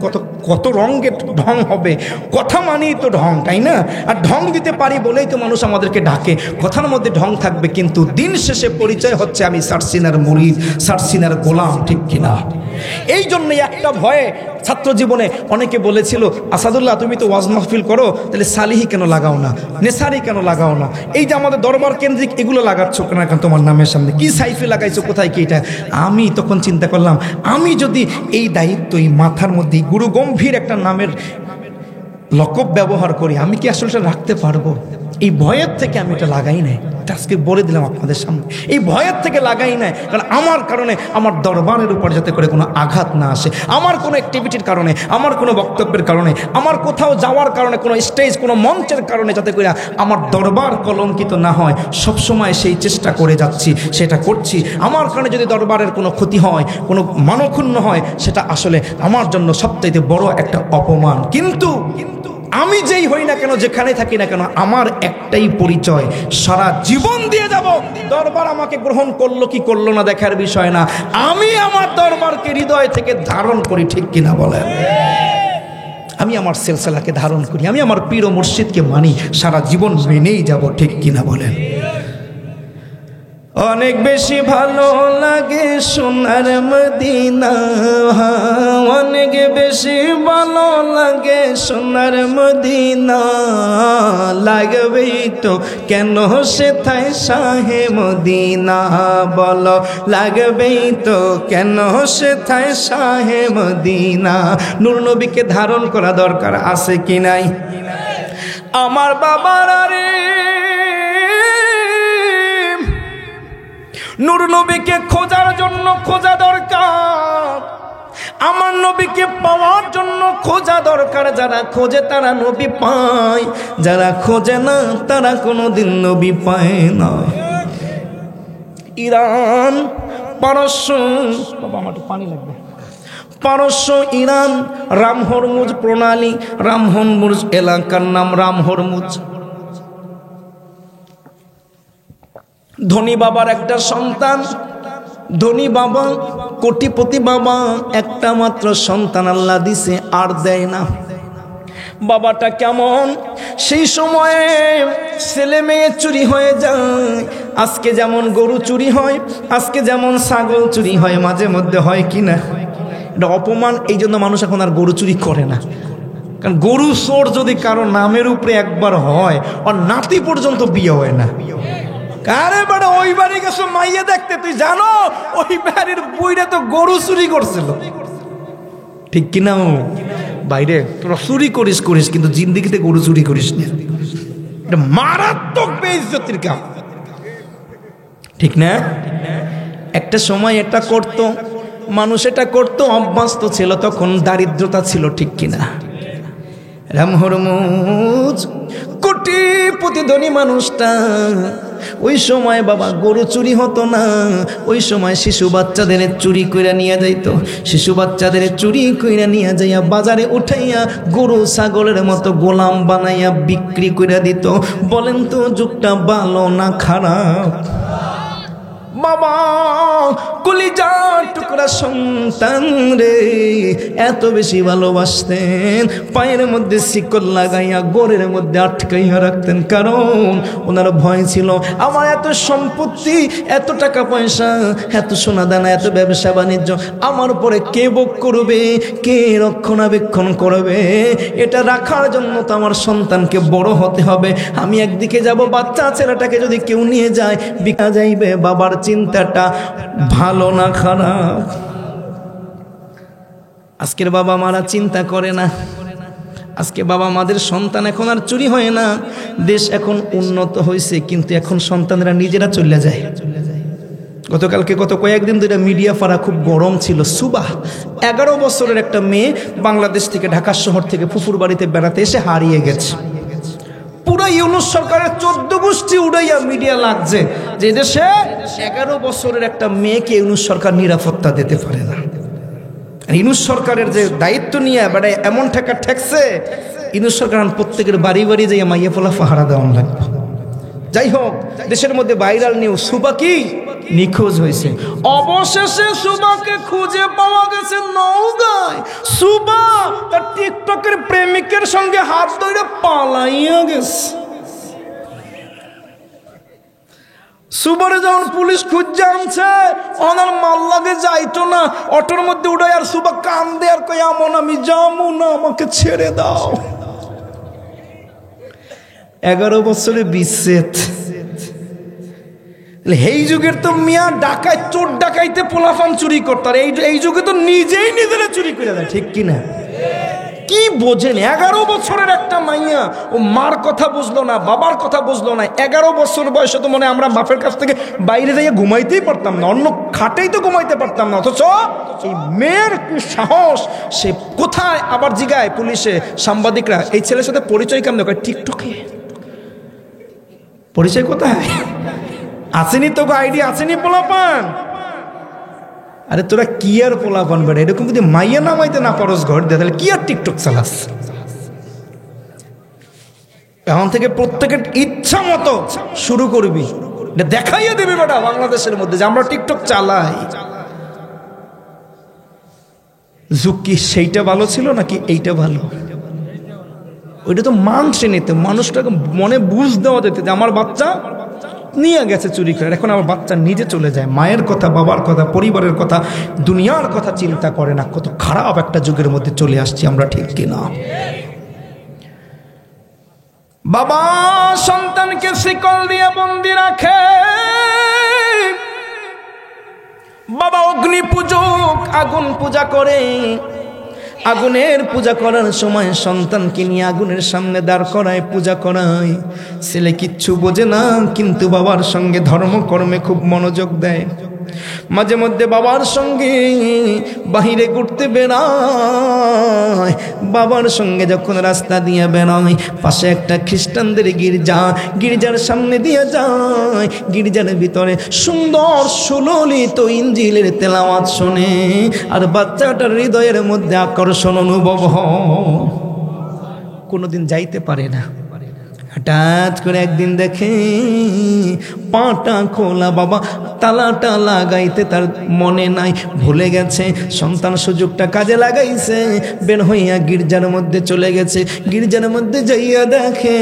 কত রঙের ঢং হবে। কথা মানেই তো ঢং, তাই না? আর ঢং দিতে পারি বলেই তো মানুষ আমাদেরকে ডাকে। কথার মধ্যে ঢং থাকবে, কিন্তু দিন শেষে পরিচয় হচ্ছে আমি সার্সিনার মুরিদ, সার্সিনার গোলাম, ঠিক কিনা? এই জন্যই একটা ভয়ে ছাত্র জীবনে অনেকে বলেছিল, আসাদুল্লাহ তুমি তো ওয়াজ মাহফিল করো, তাহলে সালিহি কেন লাগাও না, নেসারি কেন লাগাও না, এই যে আমাদের দরবার কেন্দ্রিক এগুলো লাগাচ্ছ কেন, এখন তোমার নামের সামনে কি সাইফি লাগাইছো, কোথায় কি এটা? আমি তখন চিন্তা করলাম, আমি যদি এই দায়িত্ব এই মাথার মধ্যে গুরু গম্ভীর একটা নামের লকব ব্যবহার করি, আমি কি আসলে রাখতে পারবো? এই ভয়ের থেকে আমি এটা লাগাই নাই। আজকে বলে দিলাম আপনাদের সামনে, এই ভয়ের থেকে লাগাই নাই, কারণ আমার কারণে আমার দরবারের উপর যাতে করে কোনো আঘাত না আসে, আমার কোনো অ্যাক্টিভিটির কারণে, আমার কোনো বক্তব্যের কারণে, আমার কোথাও যাওয়ার কারণে, কোনো স্টেজ, কোনো মঞ্চের কারণে যাতে করে আমার দরবার কলঙ্কিত না হয়, সবসময় সেই চেষ্টা করে যাচ্ছি, সেটা করছি। আমার কারণে যদি দরবারের কোনো ক্ষতি হয়, কোনো মানক্ষুণ্ণ হয়, সেটা আসলে আমার জন্য সবচাইতে বড় একটা অপমান। কিন্তু আমি যেই হই না কেন, যেখানে থাকি না কেন, আমার একটাই পরিচয়, সারা জীবন দিয়ে যাব। দরবার আমাকে গ্রহণ করলো কি করলো না দেখার বিষয় না, আমি আমার দরবারকে হৃদয় থেকে ধারণ করি, ঠিক কিনা বলেন? আমি আমার সিলসিলাকে ধারণ করি, আমি আমার পীর ও মুর্শিদকে মানি, সারা জীবন মেনেই যাব, ঠিক কিনা বলেন? অনেক বেশি ভালো লাগে সোনার মদিনা, অনেক বেশি ভালো লাগে সোনার মদিনা, লাগবেই তো কেন সেথায় শাহে মদিনা, বলো লাগবেই তো কেন সেথায় শাহে মদিনা। নূর নবীকে ধারণ করা দরকার আছে কি নাই? আমার বাবার আরে নূর নবীকে খোঁজার জন্য খোঁজা দরকার, আমার নবীকে পাওয়ার জন্য খোঁজা দরকার। যারা খোঁজে তারা নবী পায়, যারা খোঁজে না তারা কোনোদিন নবী পায় না। ইরান, পারস্য, বাবা আমার পানি লাগবে, পারস্য, ইরান, রাম হরমুজ প্রণালী, রাম হরমুজ এলাকার নাম রাম হরমুজ। ধনী বাবার একটা সন্তান, ধনী বাবা, কোটিপতি বাবা, একটা মাত্র সন্তান আল্লাহ দিছে, আর দেয় না। বাবাটা কেমন, সেই সময়ে ছেলে মেয়ে চুরি হয়ে যায়। আজকে যেমন গরু চুরি হয়, আজকে যেমন ছাগল চুরি হয়, মাঝে মধ্যে হয় কিনা, এটা অপমান। এই জন্য মানুষ এখন আর গরু চুরি করে না, কারণ গরু চোর যদি কারো নামের উপরে একবার হয়, আর নাতি পর্যন্ত বিয়ে হয় না। কারে বড় ওই বাড়ি গেছো মাইয়া দেখতে, তুই জানো ওই বাড়ির বুইরা তো গরু চুরি করছিল, ঠিক কিনা? বাইরে তোরা চুরি করিস কিন্তু জিন্দিগিতে গরু চুরি করিস না, এটা মারাত্মক বেইজ্জতির কাম, ঠিক না? একটা সময় এটা করত মানুষ, এটা করত অভ্যস্ত ছিল, তখন দারিদ্রতা ছিল, ঠিক কিনা? রাম হরমুজ কোটিপতি ধনী মানুষটা, ওই সময় বাবা গরু চুরি হতো না, ওই সময় শিশু বাচ্চাদের চুরি কইরা নিয়ে যাইতো। শিশু বাচ্চাদের চুরি কইরা নিয়ে যাইয়া বাজারে উঠাইয়া গরু ছাগলের মতো গোলাম বানাইয়া বিক্রি কইরা দিত। বলেন তো যুগটা ভালো না খারাপ? বাবা কলিজার টুকরা সন্তান রে এত বেশি ভালোবাসতেন, পায়ের মধ্যে শিকল লাগাইয়া গোরের মধ্যে আটকাইয়া রাখতেন। কারণ ওনার ভয় ছিল আমার এত সম্পত্তি, এত টাকা পয়সা, এত সোনা দানা, এত ব্যবসা বাণিজ্য, আমার পরে কে ভোগ করবে, কে রক্ষণাবেক্ষণ করবে? এটা রাখার জন্য তো আমার সন্তানকে বড় হতে হবে। আমি একদিকে যাব, বাচ্চা ছেলেটাকে যদি কেউ নিয়ে যায় বিকা যাইবে। বাবার চিন্তাটা ভালো না খারাপ? আজকের বাবা মারা চিন্তা করে না। আজকে বাবা মাদের সন্তান এখন আর চুরি হয় না। দেশ এখন উন্নত হয়েছে, কিন্তু এখন সন্তানরা নিজেরা চলে যায়। গত কয়েকদিন ধরে মিডিয়া ফাড়া খুব গরম ছিল। সুবাহ 11 বছরের একটা মেয়ে বাংলাদেশ থেকে, ঢাকা শহর থেকে ফুফুর বাড়িতে বেড়াতে এসে হারিয়ে গেছে। পুরো ইউনূস সরকারের 14 গোষ্ঠী উড়াইয়া মিডিয়া লাগছে যে দেশে 11 বছরের একটা মেয়েকে ইউনূস সরকার নিরাপত্তা দিতে পারে না। ইউনূস সরকারের যে দায়িত্ব নিয়ে বেড়ায় এমন ঠেকা ঠেকছে, ইউনূস সরকার প্রত্যেকের বাড়ি বাড়ি যাইয়া মাইয়া পোলা পাহারা দেওয়া লাগবে। যাই হোক, দেশের মধ্যে ভাইরাল নিউজ, সুবা কি নিখোঁজ হয়েছে। অবশেষে সুবাকে খুঁজে পাওয়া গেছে নওগাঁয়। সুবা তার টিকটকের প্রেমিকের সঙ্গে হাত ধরে পালাইয়া গেছে। সুবারে যখন পুলিশ খুঁজে আনছে, ওনার মাল লাগে যাইতো না, অটোর মধ্যে উঠাই আর সুবা কান্দে আর কই আমন আমি যাবো না, আমাকে ছেড়ে দাও। 11 বছরে বিচ্ছেদ। এই যুগের তো মিয়া ডাকাই, চোর ডাকাইতে পোলাফান চুরি করতার, এই যুগে তো নিজেই নিজেরা চুরি করে দেয়। ঠিক কিনা? কি বোঝেন? 11 বছরের একটা মাইয়া, ও মার কথা বুঝলো না, বাবার কথা বুঝলো না। 11 বছর বয়সে তো মনে আমরা বাপের কাছ থেকে বাইরে যাইয়া ঘুমাইতেই পারতাম না, অন্য খাটেই তো ঘুমাইতে পারতাম না। অথচ এই মেয়ের কি সাহস, সে কোথায় আবার জিগায় পুলিশে, সাংবাদিকরা এই ছেলের সাথে পরিচয় কেমন কয়? টিকটকে। পরিচয় কোথায়? আসেনি তো আইডি, আসেনি পোলাপান। আরে তোরা কি আর পোলাপান বেড়ে, এরকম যদি মাইয়া নামাইতে না পারস ঘর দিয়ে, তাহলে কি আর টিকটক চালাস? এখন থেকে প্রত্যেকের ইচ্ছা মতো শুরু করবি, দেখাইয়া দেবে বেটা বাংলাদেশের মধ্যে যে আমরা টিকটক চালাই। যুগ কি সেইটা ভালো ছিল নাকি এইটা ভালো? ওইটা তো মানছে নিতে, মানুষটাকে মনে বুঝ দেওয়া যেতে যে আমার বাচ্চা নিয়ে গেছে চুরি করে, এখন আমার বাচ্চা নিজে চলে যায়। মায়ের কথা, বাবার কথা, পরিবারের কথা, দুনিয়ার কথা চিন্তা করে না। কত খারাপ একটা যুগের মধ্যে চলে আসছি আমরা, ঠিক কিনা? বাবা সন্তানকে শিকল দিয়ে বন্দি রাখে, বাবা অগ্নি পূজক, আগুন পূজা করে। আগুনের পূজা করার সময় সন্তানকে নিয়ে আগুনের সামনে দাঁড় করায়, পূজা করায়। ছেলে কিচ্ছু বোঝে না, কিন্তু বাবার সঙ্গে ধর্মকর্মে খুব মনোযোগ দেয়। মাঝে মধ্যে বাবার সঙ্গে বাহিরে ঘুরতে বেড়ায়। বাবার সঙ্গে যখন রাস্তা দিয়ে বেড়ায়, পাশে একটা খ্রিস্টানদের গির্জা, গির্জার সামনে দিয়ে যায়। গির্জার ভিতরে সুন্দর সুললিত ইঞ্জিলের তেলাওয়াত শোনে, আর বাচ্চাটার হৃদয়ের মধ্যে আকর্ষণ অনুভব হয়। কোনোদিন যাইতে পারে না। হঠাৎ করে একদিন দেখে পাটা খোলা, বাবা তালাটা লাগাইতে তার মনে নাই, ভুলে গেছে। সন্তান সুযোগটা কাজে লাগাইছে, বের হইয়া গির্জার মধ্যে চলে গেছে। গির্জার মধ্যে যাইয়া দেখে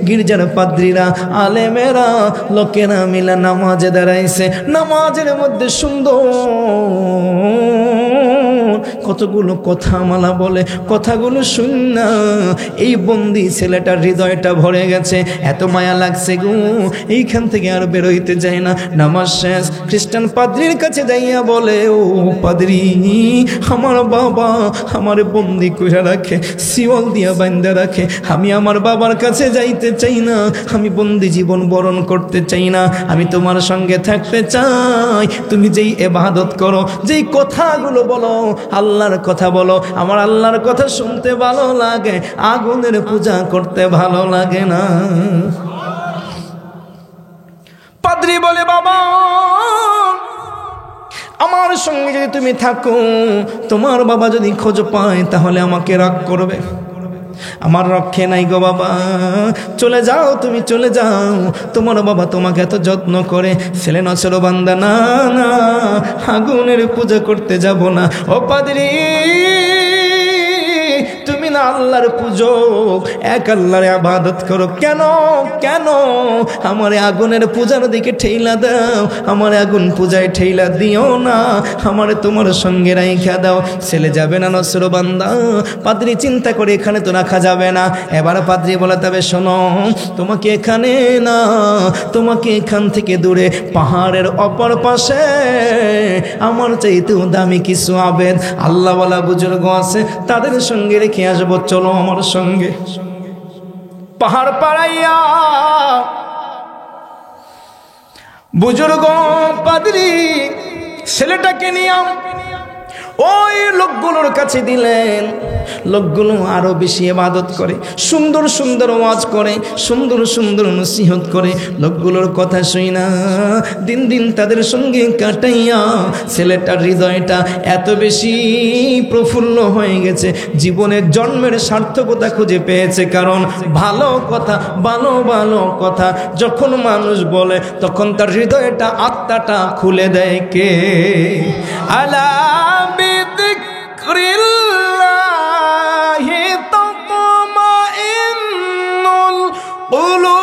গির্জার পাদ্রীরা, আলেমেরা, লোকেরা মিলে নামাজে দাঁড়াইছে। নামাজের মধ্যে সুন্দর কতগুলো কথা মালা বলে, কথাগুলো শুন না এই বন্দি ছেলেটার হৃদয়টা ভরে গেছে। এত মায়া লাগছে গো, এইখান থেকে আর বেরোইতে যায় না। নামাজ শেষ, খ্রিস্টান পাদ্রীর কাছে যাইয়া বলে, ও পাদ্রী, আমার বাবা আমার বন্দি করে রাখে, শিওল দিয়া বান্ধা রাখে। আমি আমার বাবার কাছে যাইতে চাই না, আমি বন্দি জীবন বরণ করতে চাই না, আমি তোমার সঙ্গে থাকতে চাই। তুমি যেই ইবাদত করো, যেই কথাগুলো বলো, আল্লাহর কথা বলো। আমার আল্লাহর কথা শুনতে ভালো লাগে, আগুনের পূজা করতে ভালো লাগে না। পাদ্রী বলে, বাবা আমার সঙ্গে যদি তুমি থাকো, তোমার বাবা যদি খোঁজ পায় তাহলে আমাকে রাগ করবে। আমার রক্ষে নাই গো বাবা, চলে যাও, তুমি চলে যাও, তোমার বাবা তোমাকে এত যত্ন করে। ছেলে নছর বান্দা, না না, আগুনের পূজা করতে যাব না। ও পাদ্রী, তুমি না আল্লাহর পুজো, এক আল্লাহর ইবাদত করো, কেন কেন আমার আগুনের পূজার দিকে ঠেইলা দাও? আমার আগুন পূজায় ঠেইলা দিও না, আমার তোমার সঙ্গে রাইখা দাও। ছেলে যাবে না নছর বান্দা। পাদ্রী চিন্তা করে, এখানে তো রাখা যাবে না। এবার পাদ্রী বলে, তবে শোনো, তোমাকে এখানে না, তোমাকে এখান থেকে দূরে পাহাড়ের অপর পাশে আমার চাইতেও দামি কিছু আবেদ আল্লাহওয়ালা বুজুর্গ আছে, তাদের সঙ্গে রেখে আসবো, চলো আমার সঙ্গে। পাহাড় পাড়াইয়া বুজুর্গ পাদ্রী ছেলেটাকে নিয়ে ওই লোকগুলোর কাছে দিলেন। লোকগুলো আরো বেশি ইবাদত করে, সুন্দর সুন্দর ওয়াজ করে, সুন্দর সুন্দর নসিহত করে। লোকগুলোর কথা শুই না দিন দিন তাদের সঙ্গে কাটাইয়া ছেলেটার হৃদয়টা এত বেশি প্রফুল্ল হয়ে গেছে, জীবনের জন্মের সার্থকতা খুঁজে পেয়েছে। কারণ ভালো কথা, ভালো ভালো কথা যখন মানুষ বলে, তখন তার হৃদয়টা, আত্মাটা খুলে দেয় কে? আলা বিযিকরিল্লাহি তাতমাইন্নুল কুলুব।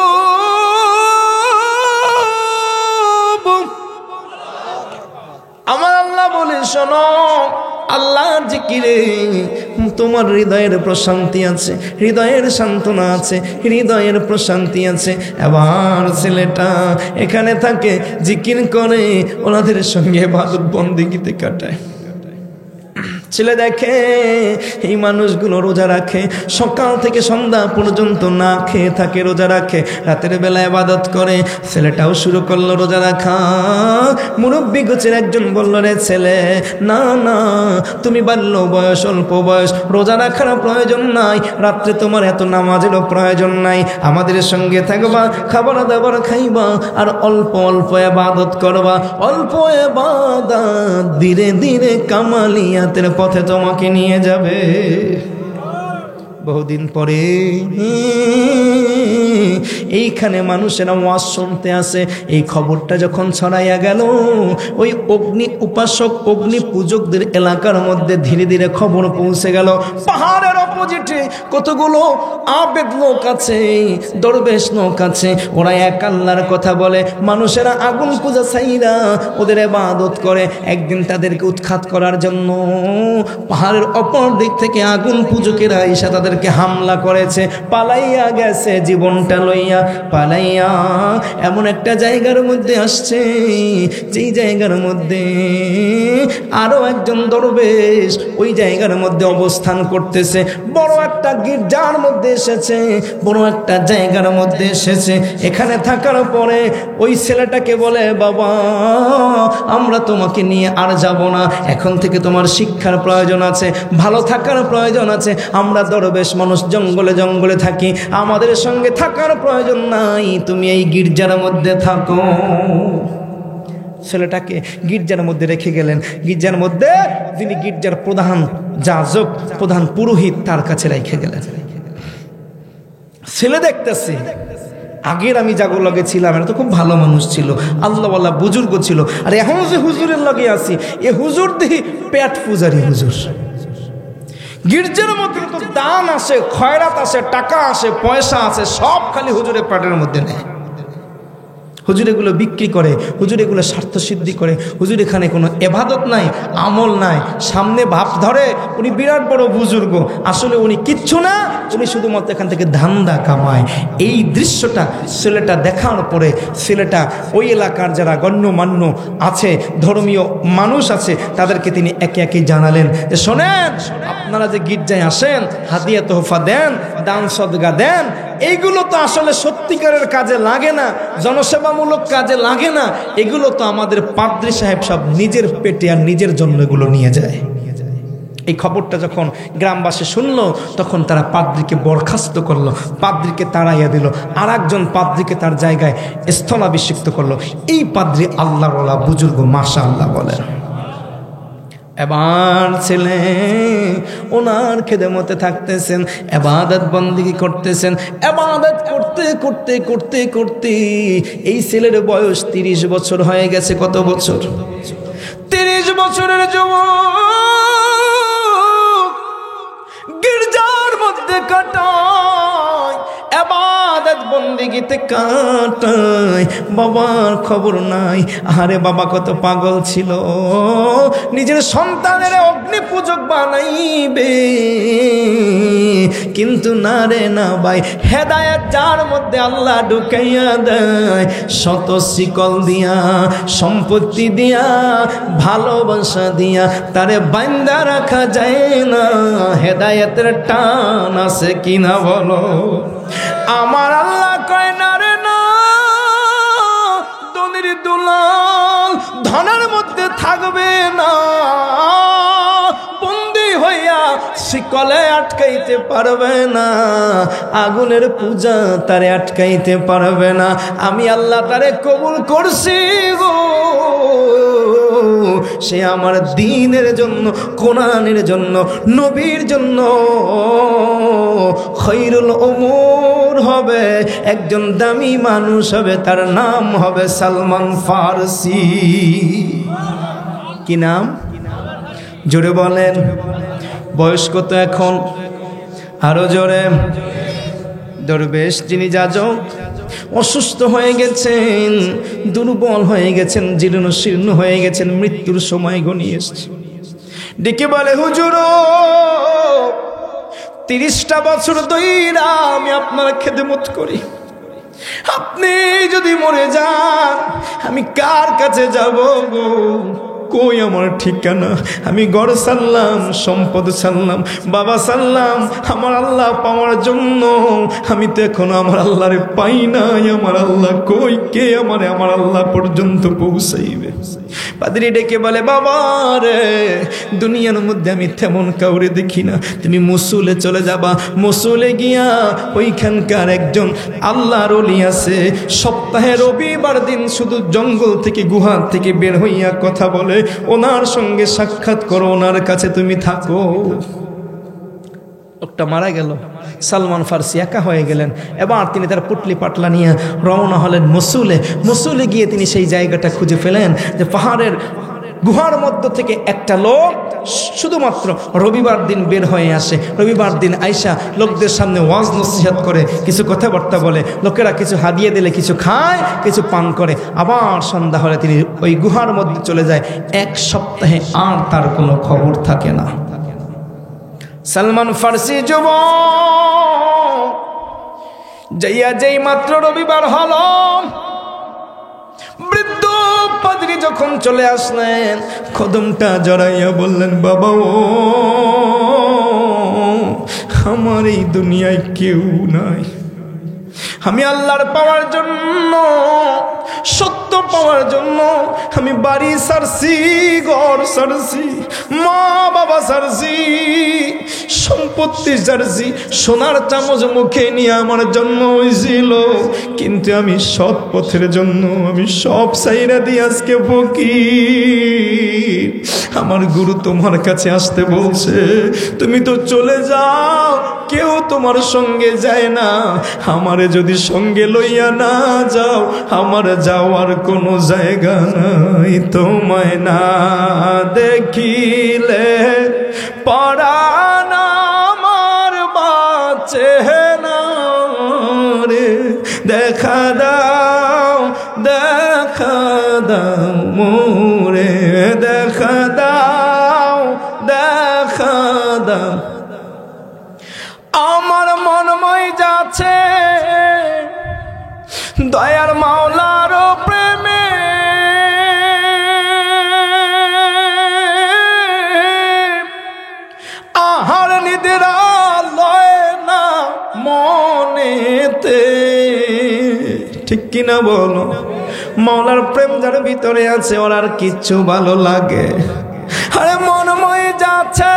আমার আল্লাহ বলে, শোনো, আল্লাহর জিকিরে তোমার হৃদয়ের প্রশান্তি আছে, হৃদয়ের সান্ত্বনা আছে, হৃদয়ের প্রশান্তি আছে। এবার ছেলেটা এখানে থাকে, জিকির করে, ওনাদের সঙ্গে ইবাদত বন্দেগীতে কাটায়। ছেলে দেখে এই মানুষগুলো রোজা রাখে, সকাল থেকে সন্ধ্যা পর্যন্ত না খেয়ে থাকে, রোজা রাখে, রাতের বেলা ইবাদত করে। ছেলেটাও শুরু করলো রোজা রাখা। মুরব্বী গোছের একজন বলল, রে ছেলে, না না, তুমি বাল্য বয়স, অল্প বয়স, রোজা রাখার প্রয়োজন নাই, রাত্রে তোমার এত নামাজেরও প্রয়োজন নাই, আমাদের সঙ্গে থাকবা, খাবার দাবার খাইবা, আর অল্প অল্প ইবাদত করবা। অল্প ইবাদত ধীরে ধীরে কামালিয়াতের পথে তোমাকে নিয়ে যাবে। বহুদিন পরে এইখানে মানুষেরা ওয়াজ শুনতে আসে। এই খবরটা যখন ছড়াইয়া গেল, ওই অগ্নি উপাসক, অগ্নি পূজকদের এলাকার মধ্যে ধীরে ধীরে খবর পৌঁছে গেল। পাহাড়ের অপোজিটে কতগুলো আবেদ লোক আছে, দরবেশ লোক আছে, ওরা এক আল্লাহর কথা বলে। মানুষেরা আগুন পূজা ছাইরা ওদের ইবাদত করে। একদিন তাদেরকে উৎখাত করার জন্য পাহাড়ের অপর দিক থেকে আগুন পূজকেরা এসে তাদেরকে হামলা করেছে। পালাইয়া গেছে জীবনটা লইয়া, পালাইয়া এমন একটা জায়গার মধ্যে আসছে, যেই জায়গার মধ্যে আরো একজন দরবেশ ওই জায়গার মধ্যে অবস্থান করতেছে। বড় একটা গির্জার মধ্যে এসেছে, বড় একটা জায়গার মধ্যে এসেছে। এখানে থাকার পরে ওই ছেলেটাকে বলে, বাবা আমরা তোমাকে নিয়ে আর যাব না, এখন থেকে তোমার শিক্ষার প্রয়োজন আছে, ভালো থাকার প্রয়োজন আছে। আমরা দরবেশ মানুষ, জঙ্গলে জঙ্গলে থাকি, আমাদের সঙ্গে থাকার প্রয়োজন নাই, তুমি এই গির্জার মধ্যে থাকো। ছেলেটাকে গির্জার মধ্যে রেখে গেলেন। গির্জার মধ্যে যিনি গির্জার প্রধান যাজক, প্রধান পুরোহিত, তার কাছে রেখে গেলেন। ছেলে দেখতেছে, আগের আমি যাগো লগে ছিলাম এটা তো খুব ভালো মানুষ ছিল, আল্লাহওয়ালা বুজুর্গ ছিল, আর এখন যে হুজুরের লগে আছি, এ হুজুর দেখি পেট পূজারি হুজুর। গির্জার মধ্যে তো দান আসে, খয়রাত আসে, টাকা আসে, পয়সা আছে, সব খালি হুজুরের পেটের মধ্যে নেয়। হুজুর এগুলো বিক্রি করে, হুজুর এগুলো স্বার্থ সিদ্ধি করে। হুজুর এখানে কোনো এবাদত নাই, আমল নাই। সামনে ভাব ধরে উনি বিরাট বড় বুজুর্গ, আসলে উনি কিচ্ছু না, উনি শুধুমাত্র এখান থেকে ধান্দা কামায়। এই দৃশ্যটা ছেলেটা দেখার পরে ছেলেটা ওই এলাকার যারা গণ্যমান্য আছে, ধর্মীয় মানুষ আছে, তাদেরকে তিনি একে একে জানালেন যে, শোনেন, আপনারা যে গির্জায় আসেন, হাদিয়া তোহফা দেন, দান সদকা দেন, এইগুলো তো আসলে সত্যিকারের কাজে লাগে না, জনসেবামূলক কাজে লাগে না। এগুলো তো আমাদের পাদ্রী সাহেব সব নিজের পেটে আর নিজের জন্য এগুলো নিয়ে যায়। এই খবরটা যখন গ্রামবাসী শুনলো তখন তারা পাদ্রীকে বরখাস্ত করলো, পাদ্রীকে তাড়াইয়া দিল, আর একজন পাদ্রীকে তার জায়গায় স্থলাভিষিক্ত করলো। এই পাদ্রী আল্লাহর ওয়ালা বুজুর্গ, মাশাআল্লাহ বলেন। এবার ছেলে ওনার খেদমতে থাকতেছেন, ইবাদত বন্দেগী করতেছেন। ইবাদত করতে করতে করতে করতে এই ছেলের বয়স 30 বছর হয়ে গেছে। কত বছর? 30 বছরের যুবক গির্জার মধ্যে কাটায়, ইবাদত বন্দেগীতে কাটায়, বাবার খবর নাই। আরে বাবা কত পাগল ছিল, নিজের সন্তানের অগ্নি পূজক বানাইবে, কিন্তু না রে না ভাই, হেদায়েত যার মধ্যে আল্লাহ ঢুকাইয়া দেয়, শত শিকল দিয়া, সম্পত্তি দিয়া, ভালোবাসা দিয়া তারে বান্দা রাখা যায় না। হেদায়েতের টান আছে কিনা বলো? আমার আল্লাহ কয় না রে না, ধনির দুলাল ধনের মধ্যে থাকবে না, বন্দী হইয়া শিকলে আটকাইতে পারবে না, আগুনের পূজা তারে আটকাইতে পারবে না। আমি আল্লাহ তারে কবুল করছি গো, সে আমার দ্বীনের জন্য, কোরআনের জন্য, নবীর জন্য খৈরুল উমুর হবে, একজন দামি মানুষ হবে, তার নাম হবে সালমান ফারসি। কি নাম? জোরে বলেন। বয়স কত এখন? আরো জোরে। দরবেশ যিনি যাজক অসুস্থ হয়ে গেছেন, দুর্বল হয়ে গেছেন, জীর্ণ শীর্ণ হয়ে গেছেন, মৃত্যুর সময় ঘনিয়ে এসেছে। ডেকে বলে, হুজুর 30টা বছর ধইরা আমি আপনার খেদমত করি, আপনি যদি মরে যান আমি কার কাছে যাব গো? কই আমার ঠিকানা? আমি ঘর ছাড়লাম, সম্পদ ছাড়লাম, বাবা ছাড়লাম আমার আল্লাহ পাওয়ার জন্য। আমি তো এখন আমার আল্লাহরে পাই নাই। আমার আল্লাহ কই? কে আমারে আমার আল্লাহ পর্যন্ত পৌঁছাইবে? পাদ্রী ডেকে বলে, বাবা রে, দুনিয়ার মধ্যে আমি তেমন কাউরে দেখি না, তুমি মসুলে চলে যাবা। মসুলে গিয়া ওইখানকার একজন আল্লাহর ওলি আছে, সপ্তাহে রবিবার দিন শুধু জঙ্গল থেকে, গুহা থেকে বের হইয়া কথা বলে, ওনার সঙ্গে সাক্ষাৎ করো, ওনার কাছে তুমি থাকো। লোকটা মারা গেল, সালমান ফারসি একা হয়ে গেলেন। এবার তিনি তার পুটলি পাটলা নিয়ে রওনা হলেন মসুলে। মসুলে গিয়ে তিনি সেই জায়গাটা খুঁজে পেলেন যে পাহাড়ের গুহার মধ্য থেকে একটা লোক শুধুমাত্র রবিবার দিন বের হয়ে আসে। রবিবার দিন আইসা লোকদের সামনে ওয়াজ নসিহত করে, কিছু কথাবার্তা বলে, লোকেরা কিছু হাদিয়ে দিলে কিছু খায়, কিছু পান করে। আবার সন্ধ্যা হলে তিনি ওই গুহার মধ্যে চলে যায়। 1 সপ্তাহে আর তার কোনো খবর থাকে না। সালমান ফারসি যুবক যাইয়া যেই মাত্র রবিবার হলো, বৃদ্ধ পাদ্রী যখন চলে আসলেন, কদমটা জড়াইয়া বললেন, বাবা ও আমার এই দুনিয়ায় কেউ নাই, আমি আল্লাহর পাওয়ার জন্য, সত্য পাওয়ার জন্য আমি বাড়ি ছাড়ছি, ঘর ছাড়ছি, মা বাবা ছাড়ছি, সম্পত্তি ছাড়ছি, সোনার চামচ মুখে নিয়ে আমার জন্ম হয়েছিল, কিন্তু আমি সৎ পথের জন্য আমি সব ছাইরা দিয়ে আজকে ফকির। আমার গুরু তোমার কাছে আসতে বলছে, তুমি তো চলে যাও, কেউ তোমার সঙ্গে যায় না, আমারে যদি সঙ্গে লইয়া না যাও, আমার যাওয়ার কোনো জায়গা নাই। তোমায় না দেখিলে পরাণ আমার বাঁচে না রে, দেখা দাও, দেখা দাও মোরে, দেখা দাও, দেখা দাও। আমার মনময় যাচ্ছে দয়ার মাওলার প্রেমে, আহার নিদ্রা লয় না মনেতে। ঠিক কিনা বলো? মাওলার প্রেম যার ভিতরে আছে ওর আর কিচ্ছু ভালো লাগে। আরে মনময় যাচ্ছে গেছে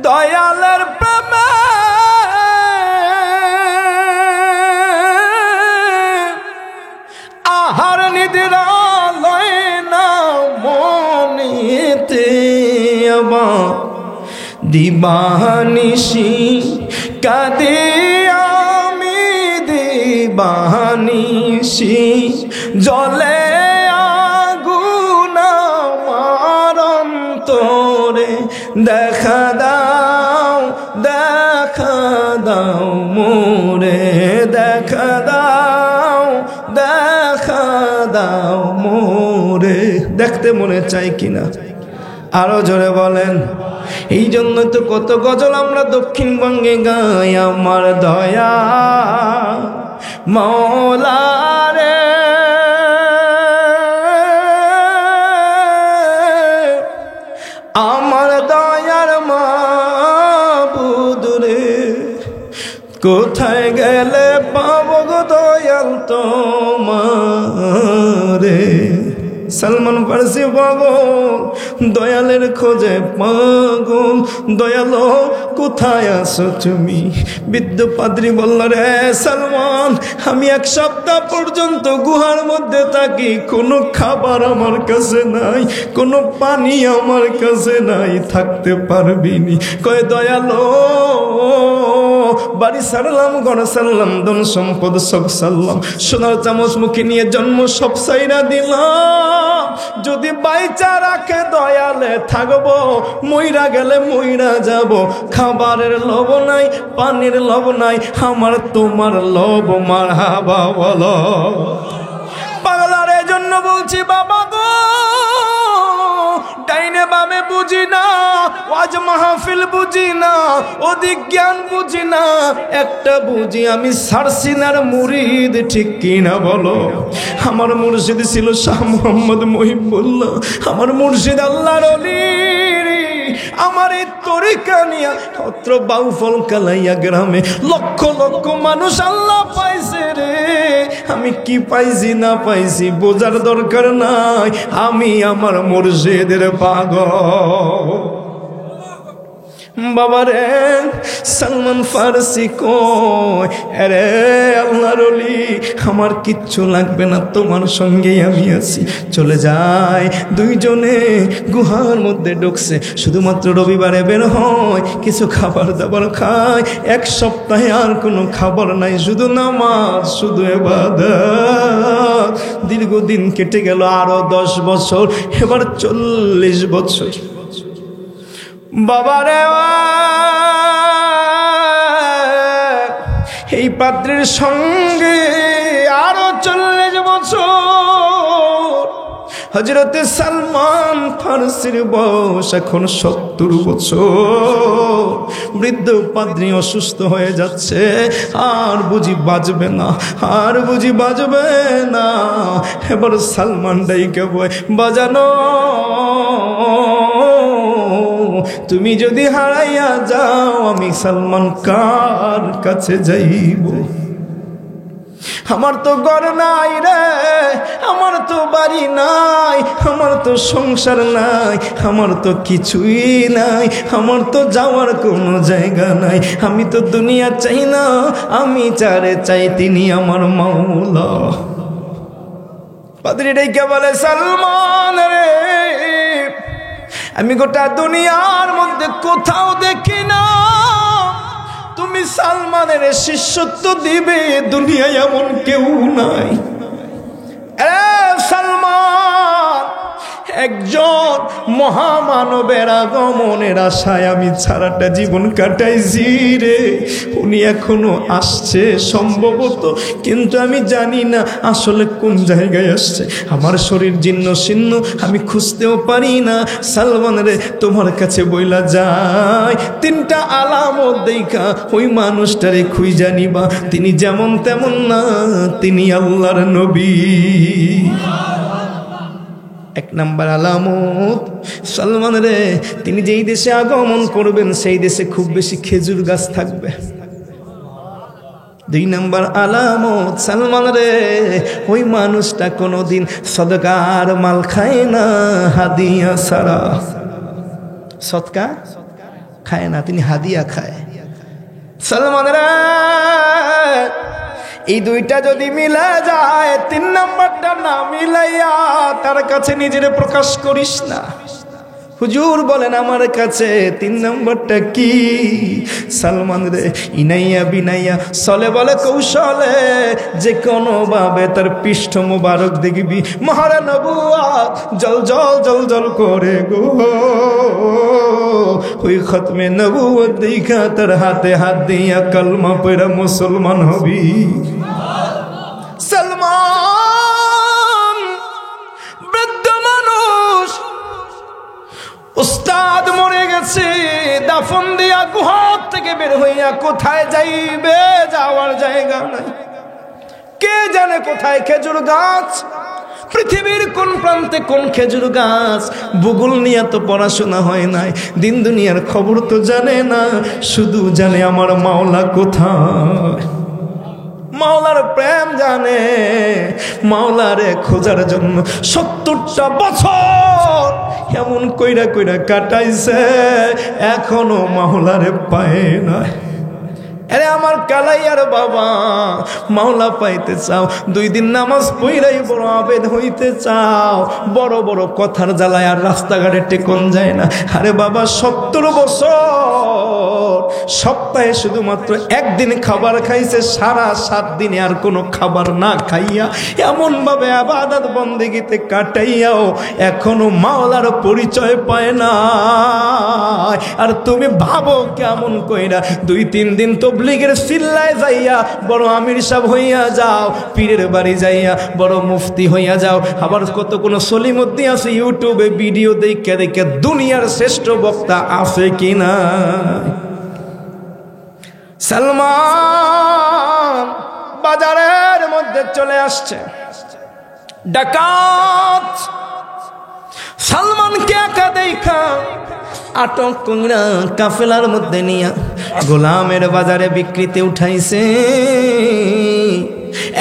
দয়ালের প্রেমে, আহার নিদ্রা লয় না মনেতে, আবার দিবানিশি কাঁদে আমি, দিবানিশি জলে আগুন আমার অন্তরে, দেখা দাও দেখা দাও মোরে, দেখা দাও দেখা দাও মোরে। দেখতে মনে চাই কিনা আরো জোরে বলেন। এই জন্য তো কত গজল আমরা দক্ষিণবঙ্গে গাই, আমার দয়া মওলা রে, আমার দয়ার মাবুদ রে, কোথায় গেলে পাবো গো দয়াল তোমারে। সালমান ফারসি পাগল, দয়ালের খোঁজে পাগল, দয়ালো কোথায় আছো তুমি? বৃদ্ধ পাদ্রী বলল, রে সালমান, আমি 1 সপ্তাহ পর্যন্ত গুহার মধ্যে থাকি, কোনো খাবার আমার কাছে নাই, কোনো পানি আমার কাছে নাই, থাকতে পারবি নি? কয় দয়ালো, বাড়ি ছাড়লাম, ঘর ছাড়লাম, ধন সম্পদ সব ছাড়লাম, সোনার চামচ মুখে নিয়ে জন্ম সব ছাইরা দিলাম, যদি বাইচা রাখে দয়ালে থাকবো, মইরা গেলে মইরা যাব, খাবারের লোভ নাই, পানির লোভ নাই, আমার তোমার লোভ মারহাবা বলো। পাগলার এজন্য বলছি বাবা গো, ডাইনে বামে বুঝি না, ওয়াজ মাহফিল বুঝি না, ওদিক জ্ঞান বুঝি না, একটা বুঝি আমি সারসিনার মুরিদ, ঠিক কিনা বলো? আমার মুর্শিদ ছিল শাহ মোহাম্মদ মহিবুল্লাহ, আমার মুর্শিদ আল্লাহর ওলি। আমার এই তরিকা নিয়া অত্র বাউফল কালাইয়া গ্রামে লক্ষ লক্ষ মানুষ আল্লাহ পাইছে রে, আমি কি পাইছি না পাইছি বোঝার দরকার নাই, আমি আমার মুর্শিদের পাগল। বাবারে সালমান ফারসি কয়, আরে আল্লাহর ওলি, আমার কিচ্ছু লাগবে না, তোমার সঙ্গেই আমি আছি। চলে যায়, দুইজনে গুহার মধ্যে ঢুকছে, শুধুমাত্র রবিবারে বের হয়, কিছু খাবার দাবার খায়, 1 সপ্তাহে আর কোনো খাবার নাই, শুধু নামাজ, শুধু ইবাদত। দীর্ঘদিন কেটে গেল, আরো 10 বছর, এবার 40 বছর। বাবারে, এই পাত্রের সঙ্গে আরো 40 বছর। হযরতে সালমান ফারসির বয়স এখন 70 বছর। বৃদ্ধ পাদ্রী অসুস্থ হয়ে যাচ্ছে, আর বুঝি বাঁচবে না, আর বুঝি বাঁচবে না। এবার সালমান ডাইকে বয়, বাজানো তুমি যদি হারাইয়া যাও, আমি সালমান কার কাছে যাইব? আমার তো ঘর নাই রে, আমার তো বাড়ি নাই, আমার তো সংসার নাই, আমার তো কিছুই নাই, আমার তো যাওয়ার কোনো জায়গা নাই। আমি তো দুনিয়া চাই না, আমি যারে চাই তিনি আমার মাওলা। পাদ্রী ডেকে বলে, সালমান রে, আমি গোটা দুনিয়ার মধ্যে কোথাও দেখি না তুমি সালমানের শিষ্যত্ব দিবে, দুনিয়ায় এমন কেউ নাই। সালমান একজন মহামানবের আগমনের আশায় আমি সারাটা জীবন কাটাইছি রে। উনি এখনো আসছে সম্ভবত, কিন্তু আমি জানি না আসলে কোন জায়গায় আসছে। আমার শরীর জীর্ণ শীর্ণ, আমি খুঁজতেও পারি না। সালমান রে, তোমার কাছে বইলা যায়, 3টা আলামত দেখা ওই মানুষটারে খুঁজা নিবা। তিনি যেমন তেমন না, তিনি আল্লাহর নবী। 1 নম্বর আলামত, সালমান রে, তিনি যেই দেশে আগমন করবেন সেই দেশে খুব বেশি খেজুর গাছ থাকবে। 2 নম্বর আলামত, সালমান রে, ওই মানুষটা কোনোদিন সদকার মাল খায় না, হাদিয়া ছাড়া। সদকা খায় না, তিনি হাদিয়া খায়। সালমানের এই দুইটা যদি মিলা যায়, 3 নাম্বারটা না মিলাইয়া তার কাছে নিজের প্রকাশ করিস না। হুজুর বলেন আমার কাছে 3 নাম্বারটা কি? সালমান রে ইনাইয়া বিনাইয়া চলে বলে কৌশলে, যে কোনো ভাবে তার পৃষ্ঠ মুবারক দেখবি মহারা নবুয়াত জল জল জল জল করে গো। ওই খতমে নবুয়াত দেখা তার হাতে হাত দিয়া কলমা পড়া মুসলমান হবি। সালমান বৃদ্ধ মানুষ, উস্তাদ মরে গেছে, দাফন দিয়া গুহা থেকে বের হইয়া কোথায় যাইবে, যাওয়ার জায়গা নাই। কে জানে কোথায় খেজুর গাছ, পৃথিবীর কোন প্রান্তে কোন খেজুর গাছ। ভূগোল নিয়ে তো পড়াশোনা হয় নাই, দিন দুনিয়ার খবর তো জানে না, শুধু জানে আমার মাওলা কোথায়। মাওলার প্রেম জানে, মাওলারে খোঁজার জন্য 70টা বছর এমন কইরা কইরা কাটাইছে, এখনো মাওলারে পায় না। আরে আমার কালাইয়ার বাবা, মাওলা পাইতে চাও, 2 দিন নামাজ পড়াই বড় আবেদ হইতে চাও, বড় বড় কথার জ্বালায় আর রাস্তাঘাটে টেকন যায় না। আরে বাবা 70 বছর সপ্তাহে শুধুমাত্র 1 দিন খাবার খাইছে, সারা 7 দিনে আর কোনো খাবার না খাইয়া এমন ভাবে ইবাদত বন্দেগীতে কাটাইয়াও এখনো মাওলার পরিচয় পায় না। আর তুমি ভাবো কেমন কইরা 2-3 দিন তো তবলিগের সিল্লায় যাইয়া বড় আমির সাহেব হইয়া যাও, পীরের বাড়ি যাইয়া বড় মুফতি হইয়া যাও, আবার কত কোন সলিমুদ্দিন আছে ইউটিউবে ভিডিও দেখে দেখে দুনিয়ার শ্রেষ্ঠ বক্তা আছে কিনা। সালমান বাজারের মধ্যে চলে আসছে, ডাকাত সালমানকে একা দেখা আটক কইরা কাফেলার মধ্যে নিয়া গোলামের বাজারে বিক্রিতে উঠাইছে।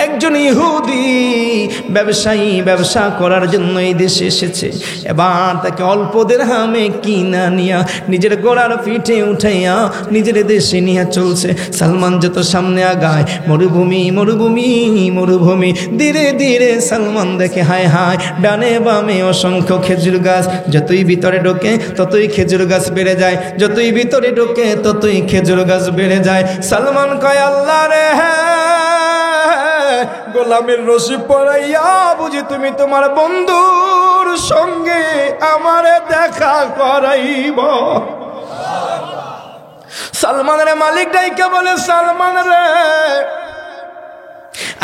একজন ইহুদি ব্যবসায়ী ব্যবসা করার জন্য এই দেশে এসেছে, এবার তাকে অল্প দিরহামে কিনা নিয়া নিজের গোড়ার পিঠে উঠাইয়া নিজের দেশে নিয়ে চলছে। সালমান যত সামনে আগায় মরুভূমি মরুভূমি মরুভূমি, ধীরে ধীরে সালমান দেখে হায় হায় ডানে বামে অসংখ্য খেজুর গাছ, যতই ভিতরে ঢোকে ততই খেজুর গাছ বেড়ে যায়, যতই ভিতরে ঢোকে ততই খেজুর গাছ বেড়ে যায়। সালমান কয় আল্লাহ রে, গোলামের রশি পরাইয়া বুঝি তুমি তোমার বন্ধুর সঙ্গে আমারে দেখা করাইব। সালমানের মালিক ডাইকে বলে, সালমান রে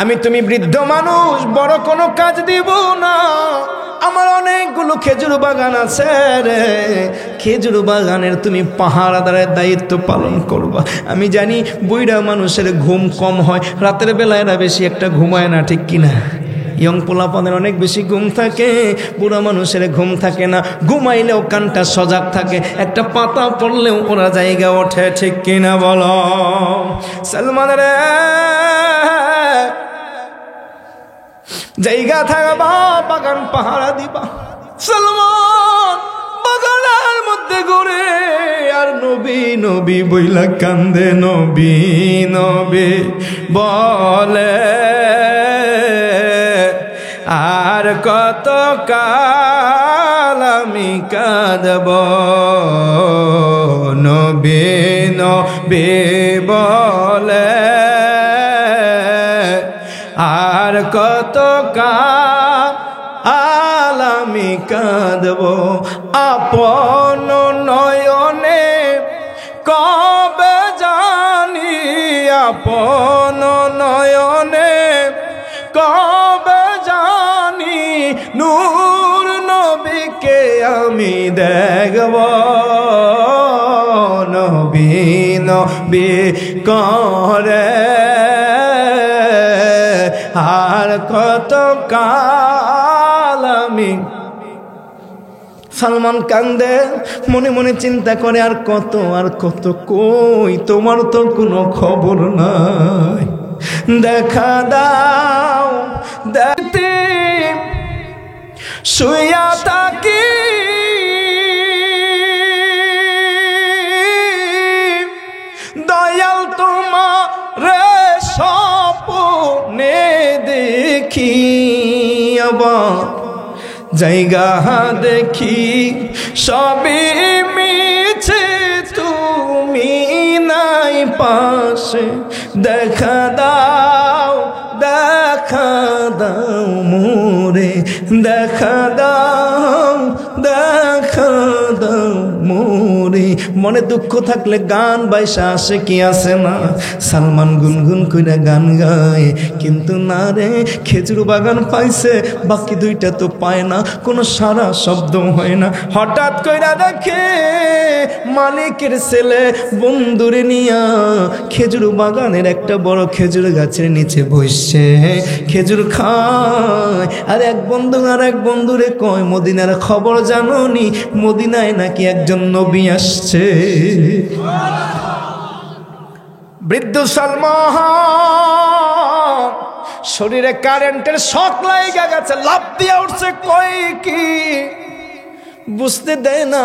আমি তুমি বৃদ্ধ মানুষ, বড় কোনো কাজ দিব না, আমার অনেকগুলো খেজুর বাগান আছে রে, খেজুর বাগানের তুমি পাহারাদারের দায়িত্ব পালন করবা। আমি জানি বুইড়া মানুষের ঘুম কম হয়, রাতের বেলা এরা বেশি একটা ঘুমায় না, ঠিক কিনা? ইয়ং পোলাপানের অনেক বেশি ঘুম থাকে, বুড়া মানুষের ঘুম থাকে না, ঘুমাইলেও কানটা সজাগ থাকে, একটা পাতা পড়লেও ওরা জায়গা ওঠে, ঠিক কিনা বলো? সালমানের জায়গা থাকবা, বাগান পাহারা দিবা। সালমান বাগানের মধ্যে ঘুরে আর নবী নবী বইলা কান্দে, নবী নবী বলে, আর কত কাল আমি কাঁদব, নবী নবী বলে, আর কত কাল আমি কাঁদব, আপন নয়নে কবে জানি, আপন নয়নে কবে জানি নূর নবীকে আমি দেখব, নবী নবী করে, আর কত কাল আমি। সালমান কান্দে, মনে মনে চিন্তা করে আর কত কই, তোমার তো কোনো খবর নাই, দেখা দাও দেখতে শুইয়া থাকি, দেখি আবার জায়গা দেখি সবই মিছে, তুমি নাই পাশে, দেখা দাও দেখা দাও মোরে, দেখা দাও দেখা দাও মোরে। মনে দুঃখ থাকলে গান বাইসা আসে কি আসে না? সালমান গুনগুন কইরা গান গায়, কিন্তু না রে, খেজুর বাগান পাইছে, বাকি দুইটা তো পায় না, কোনো সারা শব্দ হয় না। হঠাৎ কইরা দেখে মালিকের ছেলে বন্ধুরে নিয়া খেজুর বাগানের একটা বড় খেজুর গাছের নিচে বসছে, খেজুর খায়। আর এক বন্ধু আর এক বন্ধুরে কয়, মদিনার খবর জানোনি? মদিনায় নাকি একজন নবী আসছে। বৃদ্ধ সালমান শরীরে কারেন্টের শক লাগা গেছে, লাফ দিয়া উঠছে। কয় কি বুঝতে দেয় না,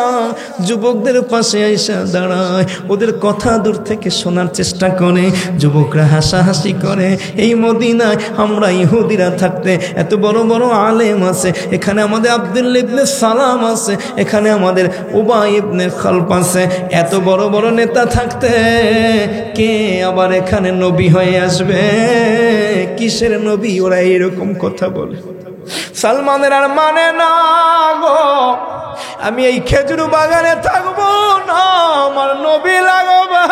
যুবকদের পাশে আইসা দাঁড়ায়, ওদের কথা দূর থেকে শোনার চেষ্টা করে। যুবকরা হাসাহাসি করে, এই মদিনায় আমরা ইহুদিরা থাকতে এত বড় বড় আলেম আছে, এখানে আমাদের আব্দুল্লাহ ইবনে সালাম আছে, এখানে আমাদের উবাই ইবনে খালফ আছে, এত বড় বড় নেতা থাকতে কে আবার এখানে নবী হয়ে আসবে? কিসের নবী? ওরা এরকম কথা বলে। সালমানের আর মানে না গো, আমি এই খেজুর বাগানে থাকবো না, আমার নবী লাগবে,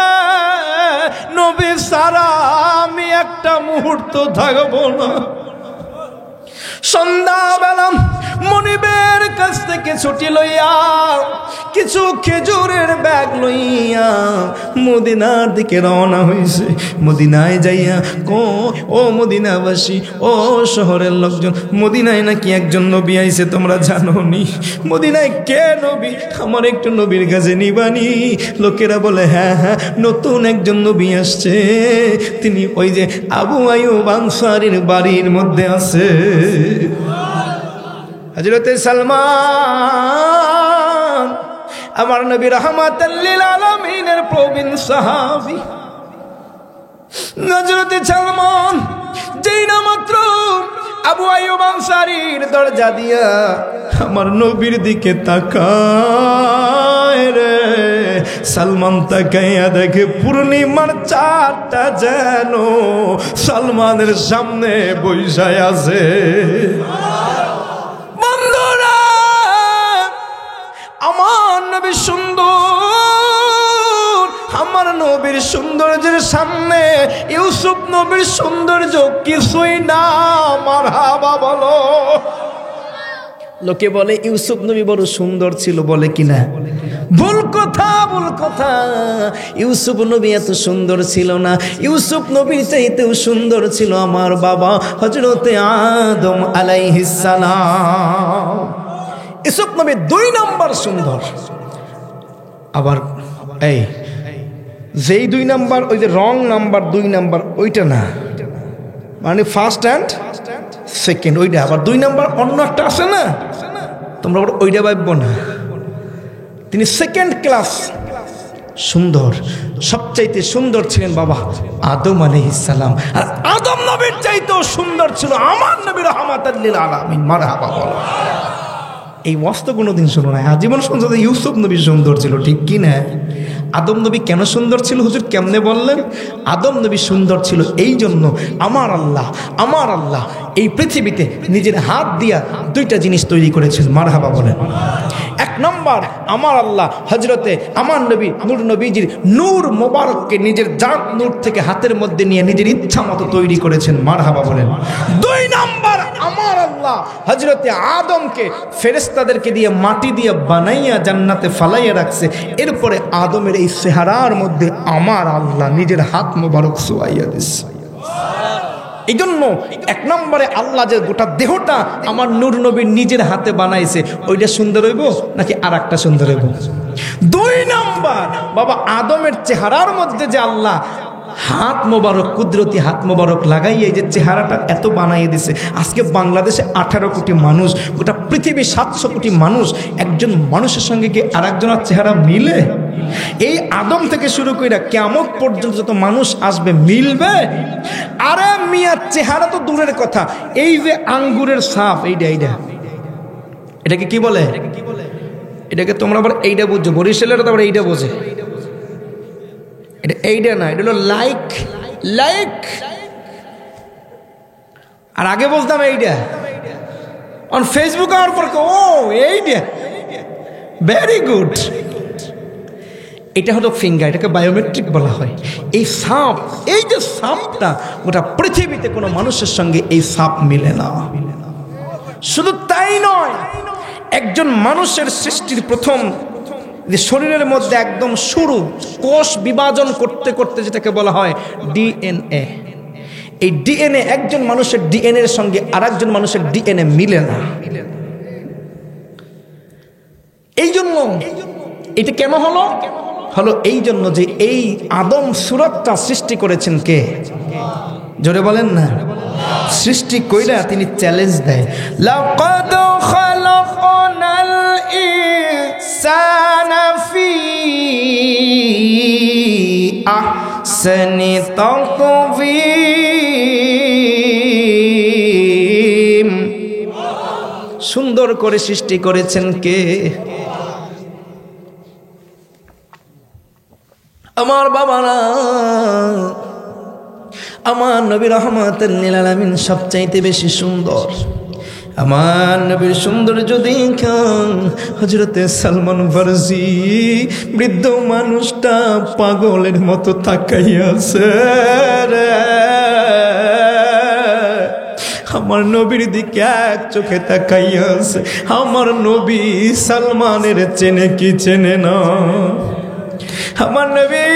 নবী সারা আমি একটা মুহূর্ত থাকবো না। সন্ধ্যাবেলা মনিবের কাছ থেকে ছুটি লইয়া কিছু খেজুরের ব্যাগ লইয়া মদিনার দিকে রওনা হয়েছে। মদিনায় যাইয়া ও মদিনাবাসী, ও শহরের লোকজন, মদিনায় নাকি একজন নবী আইছে, তোমরা জানো নি? মদিনায় কে নবী? আমার একটু নবীর কাছে নিবানি? লোকেরা বলে, হ্যাঁ হ্যাঁ, নতুন একজন নবী আসছে, তিনি ওই যে আবু আইয়ুব আনসারীর বাড়ির মধ্যে আছে। হযরতে সালমান আমার নবী রাহমাতাল লিল আলামিনের প্রবীণ সাহাবী। হযরতে সালমান যেই না মাত্র আবু আইয়ুব আনসারীর দরজা দিয়া আমার নবীর দিকে তাকায় রে, সালমান তাকাইয়া দেখে পূর্ণিমার চাঁদটা যেন সালমানের সামনে বইসায় আছে। বন্ধুরা, আমার নবী সুন্দর, আমার নবীর সৌন্দর্যের সামনে ইউসুফ নবীর সৌন্দর্য কিছুই না। মারহাবা বলো। লোকে বলে ইউসুফ নবী বড় সুন্দর ছিল, বলে কিনা? ভুল কথা, ভুল কথা। ইউসুফ নবী এত সুন্দর ছিল না, ইউসুফ নবীর চাইতেও সুন্দর ছিল আমার বাবা হযরতে আদম আলাইহিস সালাম। ইউসুফ নবী 2 নাম্বার সুন্দর। আবার এই যেই 2 নাম্বার, ওই যে রং নাম্বার 2 নাম্বার, ওইটা না, মানে ফার্স্ট অ্যান্ড সেকেন্ড, ওইটা। আবার 2 নাম্বার অন্য একটা আছে না, তোমরা ওইটা ভাববো না। তিনি সেকেন্ড ক্লাস সুন্দর, সবচাইতে সুন্দর ছিলেন বাবা আদম আলাইহিস সালাম। আর আদম নবীর চাইতেও সুন্দর ছিল আমার নবী রাহমাতাল লিল আলামিন। মারহাবা বলো। এই ওয়াজ তো কোনোদিন শোনো না, আজীবন শুনছো যে ইউসুফ নবী সুন্দর ছিল, ঠিক কি না? আদম নবী কেন সুন্দর ছিল হুজুর কেমনে বললেন? আদম নবী সুন্দর ছিল এই জন্য, আমার আল্লাহ এই পৃথিবীতে নিজের হাত দিয়া 2টা জিনিস তৈরি করেছেন। মারহাবা বলেন। 1 নম্বর, আমার আল্লাহ হযরতে আমার নবী নূর নবীজির নূর মোবারককে নিজের জাত নূর থেকে হাতের মধ্যে নিয়ে নিজের ইচ্ছা মতো তৈরি করেছেন। মারহাবা বলেন। 2 নম্বর, আমার আল্লাহ হযরতে আদমকে ফেরেশতাদেরকে দিয়ে মাটি দিয়ে বানাইয়া জান্নাতে ফালাইয়া রাখছে। এরপরে আদমের এই চেহারার মধ্যে আমার আল্লাহ নিজের হাত মোবারক ছোঁয়াইয়া দিচ্ছে। এই জন্য 1 নম্বরে আল্লাহ যে গোটা দেহটা আমার নূর নবীর নিজের হাতে বানাইছে, ওইটা সুন্দর হইব নাকি আর একটা সুন্দর হইব? 2 নম্বর, বাবা আদমের চেহারার মধ্যে যে আল্লাহ হাত মোবারক, কুদরতি হাত মোবারক লাগাইয়ে যে চেহারাটা এত বানাইয়ে দিছে। আজকে বাংলাদেশে 18 কোটি মানুষ, গোটা পৃথিবী 700 কোটি মানুষ, একজন মানুষের সঙ্গে কি আর একজনের চেহারা মিলে? এই আদম থেকে শুরু করে কিয়ামত পর্যন্ত যত মানুষ আসবে মিলবে? আরে মিয়া, চেহারা তো দূরের কথা, এই যে আঙ্গুরের ছাপ, এটাকে কি বলে? এটাকে তোমরা আবার এইটা বুঝছো, বরিশালের তো আবার এইটা বোঝে। এটা এইটা না, এটা হলো লাইক। আর আগে বলতাম এইটা, অন ফেসবুক আওয়ার পর ও এইটা, ভেরি গুড। এটা হলো ফিঙ্গার, এটাকে বায়োমেট্রিক বলা হয়। এই সাপ, এই যে সাপটা, গোটা পৃথিবীতে কোনো মানুষের সঙ্গে এই সাপ মিলে না। শুধু তাই নয়, একজন মানুষের সৃষ্টির প্রথম যে শরীরের মধ্যে একদম শুরু, কোষ বিভাজন করতে করতে যেটাকে বলা হয় ডিএনএ, এই ডিএনএ একজন মানুষের ডিএনএ এর সঙ্গে আর একজন মানুষের ডিএনএ মিলে না। এই জন্য এটা কেন হলো? এই জন্য যে এই আদম সুরতটা সৃষ্টি করেছেন কে? জোরে বলেন না। সৃষ্টি কইরা তিনি চ্যালেঞ্জ দেয়, লাকাদ খালাকনাল ইনসানা ফি আহসানি তাকওয়িম। সুন্দর করে সৃষ্টি করেছেন কে? আমার বাবারা, আমার নবী রহমাতুল লিল আলামিন সবচাইতে বেশি সুন্দর। আমার নবীর সৌন্দর্য দেখা হযরতে সালমান ফারসি বৃদ্ধ মানুষটা পাগলের মতো তাকাইয়া আছে রে। আমার নবীর দিকে এক চোখে তাকাইয়া আছে। আমার নবী সালমানের চেনে কি চেনে না? আমার নবী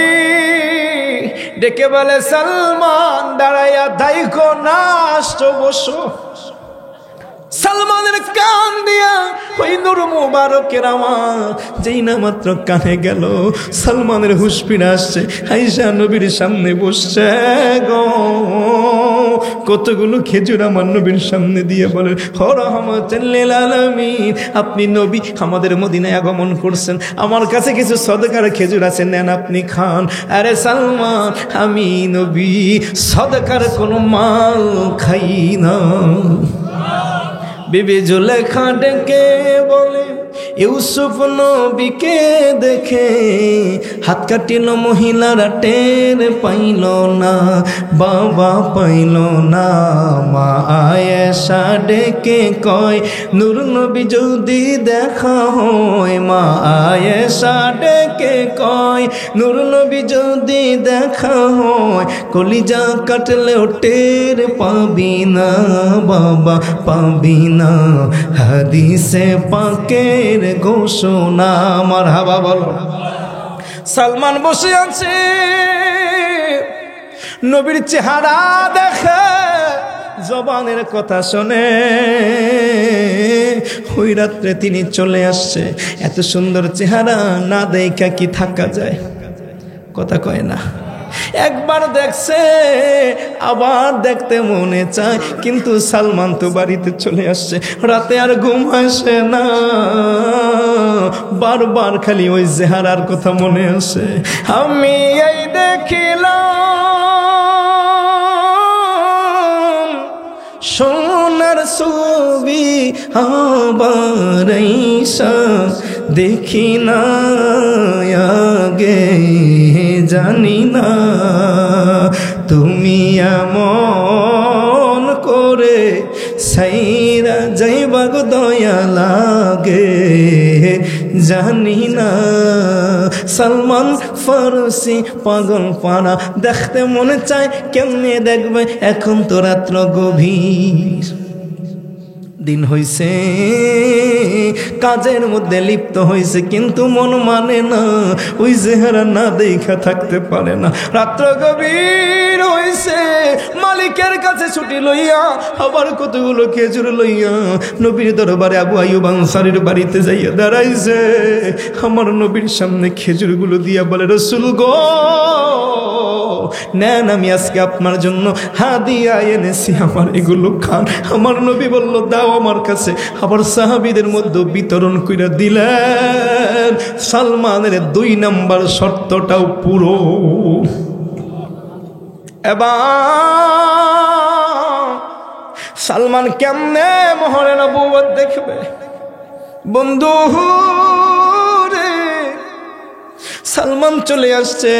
ডেকে বলে, সালমান দাঁড়াইয়া দাইখো না, আসছো বসো। সালমানের কান দিয়া ওই নূর মুবারকের আওয়াজ যেই না মাত্র কানে গেল, সালমানের হুঁশ ফিরে আসছে, আয়েশা নবীর সামনে বসছে গো। কতগুলো খেজুর আমার নবীর সামনে দিয়ে বলে, ও রাহমাতুল লিল আলামিন, আপনি নবী আমাদের মদিনায় আগমন করছেন, আমার কাছে কিছু সদকার খেজুর আছে, নেন আপনি খান। আরে সালমান, আমি নবী সদকার কোনো মাল খাই না। বিবি জুলেখা ডেকে বলে, ইউসুফ নবীকে দেখে হাত কাটিল মহিলারা, টের পাইল না, বাবা পাইল না। মা আয়েশা ডেকে কয়, নূর নবী যদি দেখা হয়। মা আয়েশা ডেকে কয়, নূর নবী যদি দেখা হয়, কলিজা কাটলেও টের পাবি না, বাবা পাবি না। হাদিসে পাকের ঘোষণা। মারহাবা বলো। সালমান বসে আছে, নবীর চেহারা দেখে, জবানের কথা শোনে। ওই রাত্রে তিনি চলে আসছে। এত সুন্দর চেহারা না দেখা কি থাকা যায়? কথা কয় না। একবার দেখছে, আবার দেখতে মনে চায়, কিন্তু সালমান তো বাড়িতে চলে আসছে। রাতে আর ঘুম আসে না, বারবার খালি ওই চেহারার কথা মনে আসে। আমি এই দেখিলাম সোনার ছবি, আবার দেখি না আগে, জানি না তুমি এমন করে সাইরা যাইবা গো, দয়া লাগে, জানি না। সালমান ফারসি পাগল পাড়া, দেখতে মনে চায়, কেমনে দেখবে? এখন তো রাত্র গভীর, দিন হইছে, কাজের মধ্যে লিপ্ত হইছে, কিন্তু মন মানে না, ওই চেহারা না দেখা থাকতে পারে না। রাত্র গভীর হইছে, মালিকের কাছে ছুটি লইয়া, আবার কতগুলো খেজুর লইয়া নবীর দরবারে আবু আইয়ুব আনসারীর বাড়িতে যাইয়া দাঁড়াইছে। আমার নবীর সামনে খেজুরগুলো দিয়া বলে, রাসূল গো, নেন, আমি আজকে আপনার জন্য হাদিয়া এনেছি, আমার এগুলো খান। আমার নবী বলল দাও আমার কাছে। আবার সাহাবীদের মধ্যে বিতরণ করে দিলেন। সালমানের 2 নাম্বার শর্তটাও পুরো। এবার সালমান কেমনে মোহরে নবুয়ত দেখবে? বন্ধু রে, সালমান চলে আসছে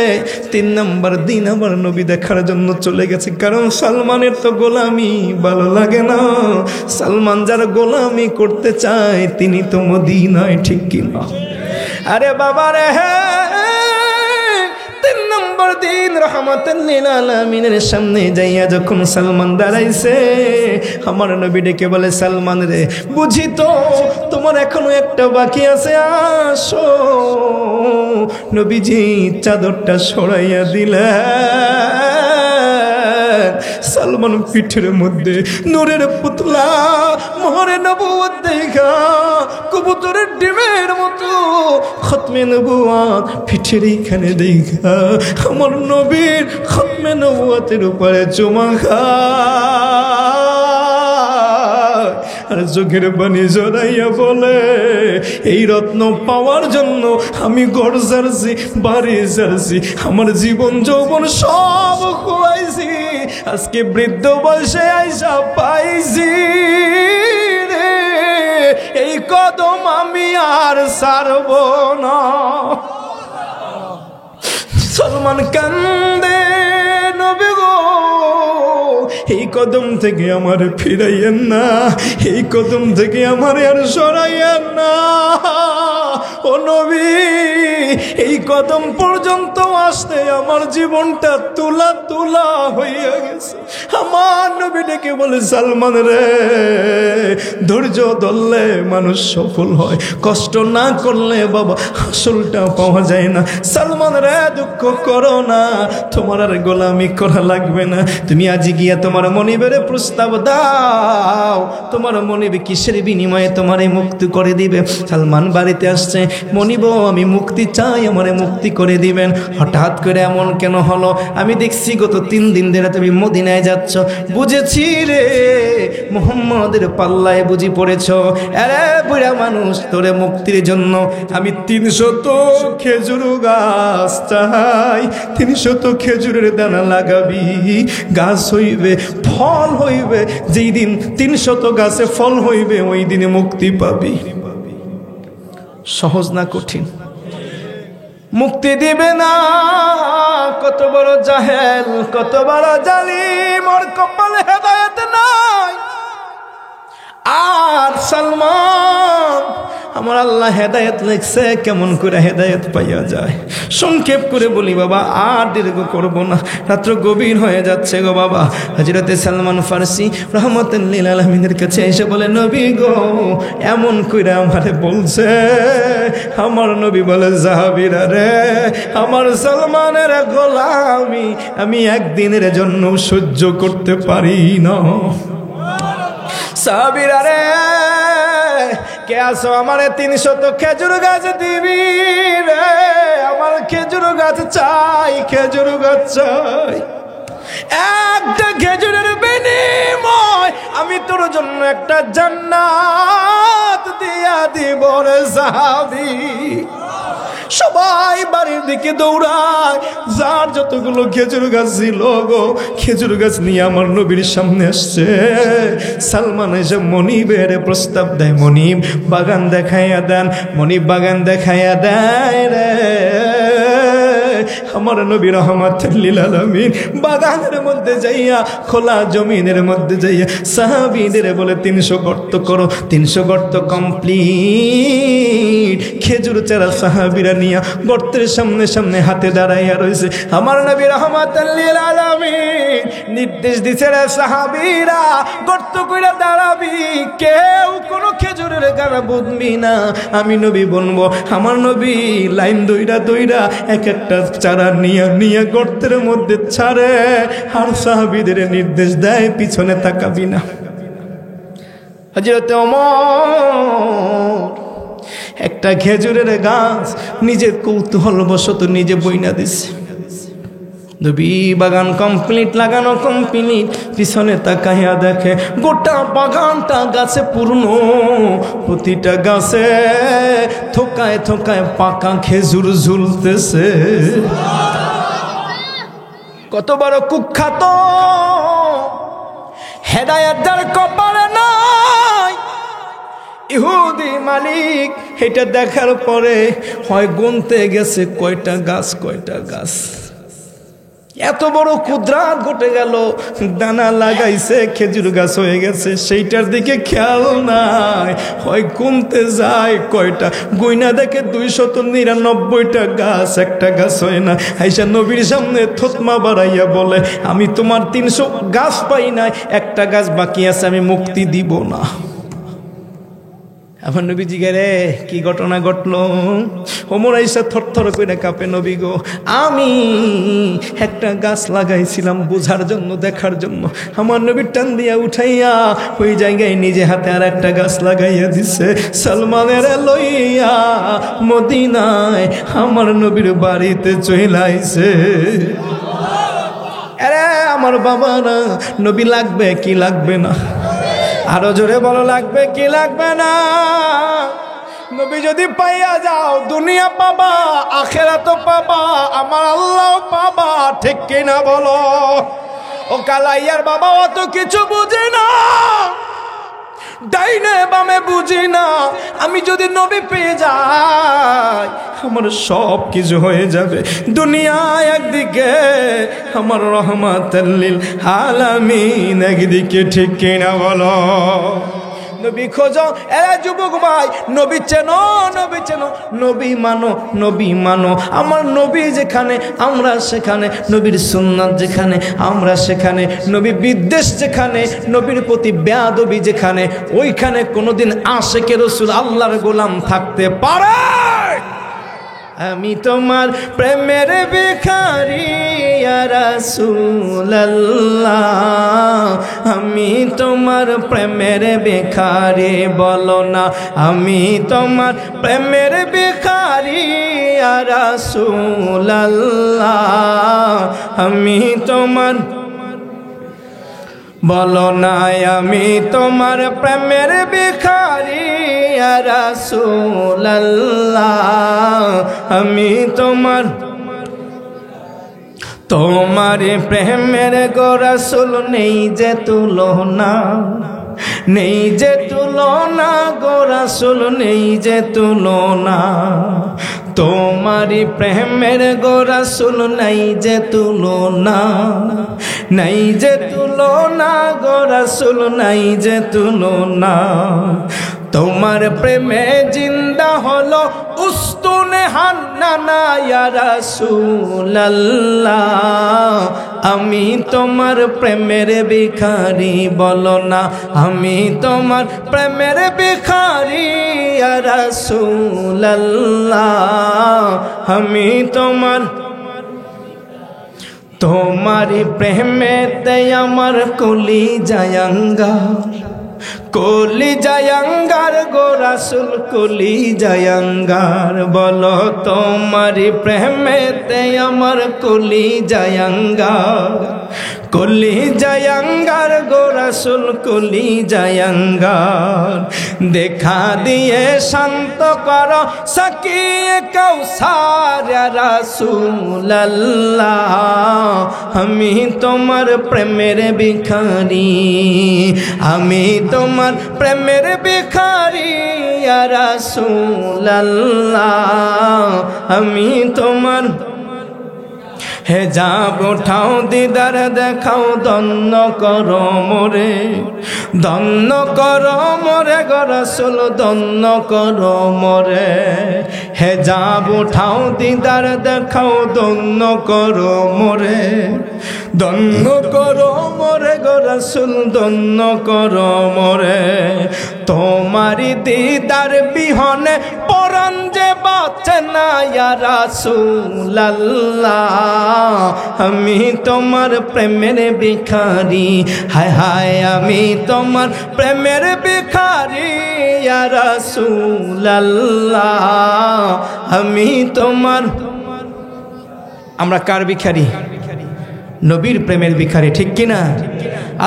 3 নাম্বার দিন আবার নবী দেখার জন্য চলে গেছে। কারণ সালমানের তো গোলামি ভালো লাগে না। সালমান যার গোলামি করতে চায় তিনি তো মদিনায়, ঠিক কিনা? আরে বাবা রে, 3 নম্বর দিন রাহমাতাল লিল আলামিনের সামনে যাইয়া যখন সালমান দাঁড়াইছে, আমার নবী ডেকে বলে সালমান রে, বুঝি তো তোমার এখনো একটা বাকি আছে, আসো। নবীজি চাদরটা সরাইয়া দিলেন। সালমান পিঠের মধ্যে নূরের পুতলা মোহরে নবুয়ত দেখা কবুতরের ডিমের মতো খতমে নবুয়ত পিঠের এইখানে দেখা আমার নবীর খতমে নবুয়তের উপরে চুমা খায়। আর চোখের পানি জড়াইয়া বলে, এই রত্ন পাওয়ার জন্য আমি ঘর ছাড়ছি, বাড়ি ছাড়ছি, আমার জীবন যৌবন সব খোয়াইছি, আজকে বৃদ্ধ বয়সে আইসা পাইছি রে, এই কদম আমি আর ছাড়ব না। সালমান কান্দে, নবী গো এই কদম থেকে আমার ফিরাইয়েন না, এই কদম থেকে আমার আর সরাইয়েন না। ও নবী, এই কদম পর্যন্ত আসতে আমার জীবনটা তুলা তুলা হইয়া গেছে। আমার নবী ডেকে বলে, সালমান রে, ধৈর্য ধরলে মানুষ সফল হয়, কষ্ট না করলে বাবা আসলটা পাওয়া যায় না। সালমান রে, দুঃখ করো না, তোমার আর গোলামি করা লাগবে না। তুমি আজ গিয়া তোমার মনিবের প্রস্তাব দাও, তোমার মনিব কিসের বিনিময়ে তোমারে মুক্তি করে দিবে। সালমান বাড়িতে আসছে, মনিব আমি মুক্তি চাই, আমারে মুক্তি করে দিবেন। হঠাৎ করে এমন কেন হলো? আমি দেখছি গত 3 দিন ধরে তুমি মদিনায় যাচ্ছ, বুঝেছি রে মুহাম্মদের পাল্লায় বুঝি পড়েছ। আরে বুড়া মানুষ, তোরে মুক্তির জন্য আমি 300 খেজুর গাছ চাই। 300 খেজুরের দানা লাগাবি, গাছ হইবে, ফল হইবে। যেই দিন 300 গাছে ফল হইবে ওই দিনে মুক্তি পাবি। সহজ না কঠিন? মুক্তি দিবে না, কত বড় জাহেল, কত বড় জালিম, ওর কপালে হেদায়েত নাই। আর সালমান, আমার আল্লাহ হেদায়েত লিখছে, কেমন করে হেদায়েত পাইয়া যায়? সংক্ষেপ করে বলি বাবা, আর দীর্ঘ করব না, রাত্র গভীর হয়ে যাচ্ছে গো বাবা। হযরতে সালমান ফারসি রাহমাতুল লিল আলামিনের কাছে এসে বলে, নবী গো এমন করে আমারে বলছে। আমার নবী বলে, সাহাবীরা রে, আমার সালমানের গোলামি আমি একদিনের জন্য সহ্য করতে পারি না। সাহাবীরা রে, কে আসো, আমারে 300 খেজুর গাছ দিবি রে, আমার খেজুর গাছ চাই, খেজুর গাছ চাই। একটা খেজুরের বিনিময় আমি তোর জন্য একটা জান্নাত দিয়া দিব রে সাহাবী। সবাই বাড়ির দিকে দৌড়ায়, যার যতগুলো খেজুর গাছ ছিল গো, খেজুর গাছ নিয়ে আমার নবীর সামনে আসছে। সালমান এসে মনিবের প্রস্তাব দেয়, মনিব বাগান দেখাইয়া দেন, মনিব বাগান দেখাইয়া দেয় রে। আমার নবী রাহমাতুল লিল আলামিন বাগানের মধ্যে যাইয়া, খোলা জমিনের মধ্যে যাইয়া সাহাবীদের বলে, 300 গর্ত করো। 300 গর্ত কমপ্লিট। খেজুর চারা সাহাবীরা নিয়া গর্তের সামনে সামনে হাতে দাঁড়াইয়া রয়েছে। আমার নবী রাহমাতুল লিল আলামিন নির্দেশ দিছে, রে সাহাবীরা গর্ত কইরা দাঁড়াবি, কেউ কোনো খেজুরের গানা বুঝবি না, আমি নবী বলবো। আমার নবী লাইন দইরা দইরা এক একটা চারা নিয়া নিয়া গর্তের মধ্যে ছাড়ে, আর সাহাবীদের নির্দেশ দেয়, পিছনে তাকাবি না। হযরত ওমর একটা খেজুরের গাছ নিজের কৌতূহল বশত নিজে বইনা দিছে। নবী বাগান কমপ্লিট, লাগানো কমপ্লিট, পিছনে তাকাইয়া দেখে গোটা বাগানটা গাছে পূর্ণ। প্রতিটা গাছে থোকায় থোকায় পাকা খেজুর ঝুলতেছে। কত বড় কুখ্যাত হেদায়েত যার কপালে নাই। ইহুদি মালিক এটা দেখার পরে হয় গুনতে গেছে কয়টা গাছ কয়টা গাছ। এত বড় কুদরাত ঘটে গেল, দানা লাগাইছে খেজুর গাছ হয়ে গেছে, সেইটার দিকে খেয়াল নাই। হয় গুনতে যায় কয়টা, গুইনা দেখে 299টা গাছ, একটা গাছ হয় না। আইসা নবীর সামনে থতমা বাড়াইয়া বলে, আমি তোমার 300 গাছ পাই নাই, একটা গাছ বাকি আছে, আমি মুক্তি দিব না। আমার নবী জিজ্ঞাসা, কি ঘটনা ঘটলো? ওমর আইসা থরথর করে কাঁপে, নবী গো, আমি একটা গাছ লাগাইছিলাম বোঝার জন্য, দেখার জন্য। আমার নবীর টান দিয়া উঠাইয়া ওই জায়গায় নিজে হাতে আর একটা গাছ লাগাইয়া দিছে। সালমানের লইয়া মদিনায় আমার নবীর বাড়িতে চইলাইছে। আরে আমার বাবারা, নবী লাগবে কি লাগবে না? আরো জোরে বলো, লাগবে কি লাগবে না? নবী যদি পাইয়া যাও, দুনিয়া পাবা, আখিরাত পাবা, আমার আল্লাহ পাবা, ঠিক কিনা বলো? ও কালাইয়ার বাবা অত কিছু বুঝি না, ডাইনে বামে বুঝি না। আমি যদি নবী পেয়ে যাই, আমার সব কিছু হয়ে যাবে। দুনিয়ায় একদিকে, আমার রহমাতুল লিল আলামিন একদিকে, ঠিক কিনা বলো? নবী খোঁজো, এরা যুবক ভাই, নবী চেনো, নবী চেনো, নবী মানো, নবী মানো। আমার নবী যেখানে আমরা সেখানে, নবীর সুন্নাত যেখানে আমরা সেখানে, নবী বিদ্বেষ যেখানে, নবীর প্রতি বেয়াদবি যেখানে, ওইখানে কোনোদিন আশিকে রাসূল আল্লাহর গোলাম থাকতে পারে? আমি তোমার প্রেমের ভিখারি ইয়া রাসূলুল্লাহ, আমি তোমার প্রেমের ভিখারি, বলো না আমি তোমার প্রেমের ভিখারি ইয়া রাসূলুল্লাহ, আমি তোমার, বলো না আমি তোমার প্রেমের ভিখারি ইয়া রাসূলুল্লাহ, আমি তোমার, তোমার প্রেমের গো রাসূল নেই যে তুলনা, নেই যে তুলনা গো রাসূল, নেই যে তুলনা। তোমারি প্রেমের গো রাসূল নাই যে তুলনা, নাই যে তুলনা গো রাসূল, নাই যে তুলনা। তোমার প্রেমে জিন্দা হলো উস্তুনে হান্নানা ইয়া রাসূলুল্লাহ, আমি তোমার প্রেমের ভিখারি, বলো না আমি তোমার প্রেমের ভিখারি ইয়া রাসূলুল্লাহ, আমি তোমার, তোমারি প্রেমেতে আমার কলি জায়াঙ্গার, কলি জায়াঙ্গার গো রাসূল, কলি জায়াঙ্গার। বলো তোমারি প্রেমেতে আমার কলি জায়াঙ্গার, কলি জায়াঙ্গার গো রাসূল, কলি জায়াঙ্গার। দেখা দিয়ে শান্ত করো সাকিয়ে কাউসার ইয়া রাসূলুল্লাহ, আমি তোমার প্রেমের ভিখারি, আমি তোমার প্রেমের ভিখারি ইয়া রাসূলুল্লাহ, আমি তোমার, হেজাব উঠাও দিদার দেখাও, ধন্য করো মোরে, ধন্য করো মোরে গো রাসূল, ধন্য করো মোরে। হেজাব উঠাও দিদার দেখাও, ধন্য করো মোরে, ধন্য করো মোরে গো রাসূল, ধন্য করো মোরে। তোমারি দিদার বিহনে পরাণ যে বাঁচে না ইয়া রাসূলুল্লাহ, আমি তোমার প্রেমের ভিখারি, হায় হায় আমি তোমার প্রেমের ভিখারি ইয়া রাসূলুল্লাহ, আমি তোমার। আমরা কার ভিখারি? নবীর প্রেমের ভিখারি, ঠিক কিনা?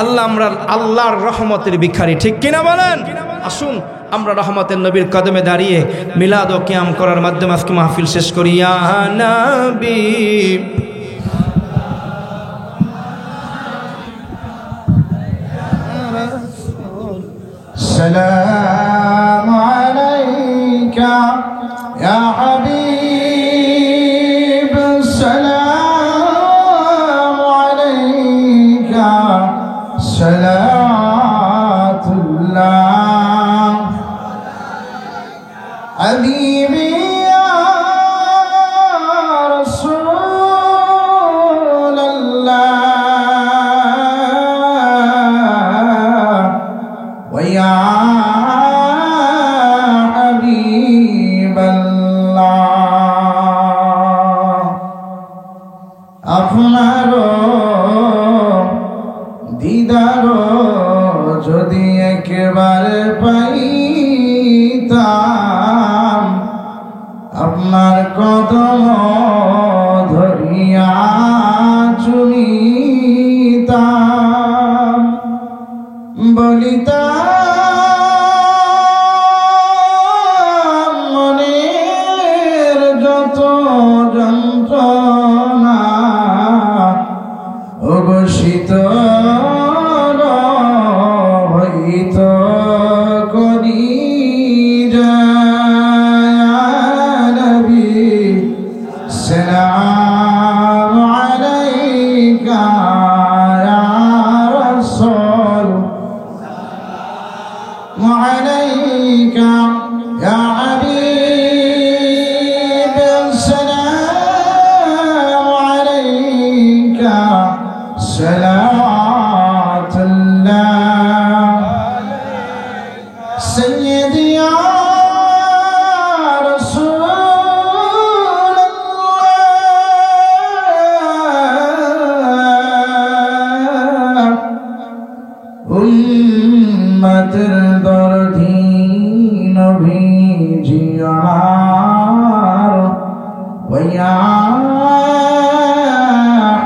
আল্লাহ আমরা আল্লাহর রহমতের ভিখারি, ঠিক কিনা বলেন? আসুন আমরা রহমতের নবীর কদমে দাঁড়িয়ে মিলাদ ও কিয়াম করার মাধ্যমে আজকে মাহফিল শেষ করি। ইয়া নবী সালামু আলাইকা ইয়া হাবিব, সালামু আলাইকা সালাতুল্লাহ হাবিবি ইয়া রাসূলুল্লাহ ওয়া ইয়া হাবিবাল্লাহ। আপনার দিদার যদি একবারে পাইতাম, আপনার কদম ধরিয়া চুমিতাম, বলিতাম মনের যত যন্ত্রণা, অঘোষিত হইত করি যায় নবী, সালামু আলাইকা ইয়া রাসূল, ওয়ালাইকা ইয়া হাবিব, সালামু আলাইকা সালাতুল্লাহ সাইয়্যিদি ইয়া রাসূলুল্লাহ, উম্মতের দরদি নবীজি আমার, ওয়া ইয়া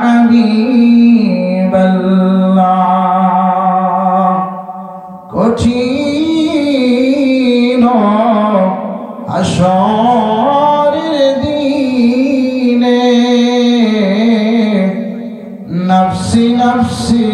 হাবিবাল্লাহ। কঠিন হাসরের দিনে নফসি নফসি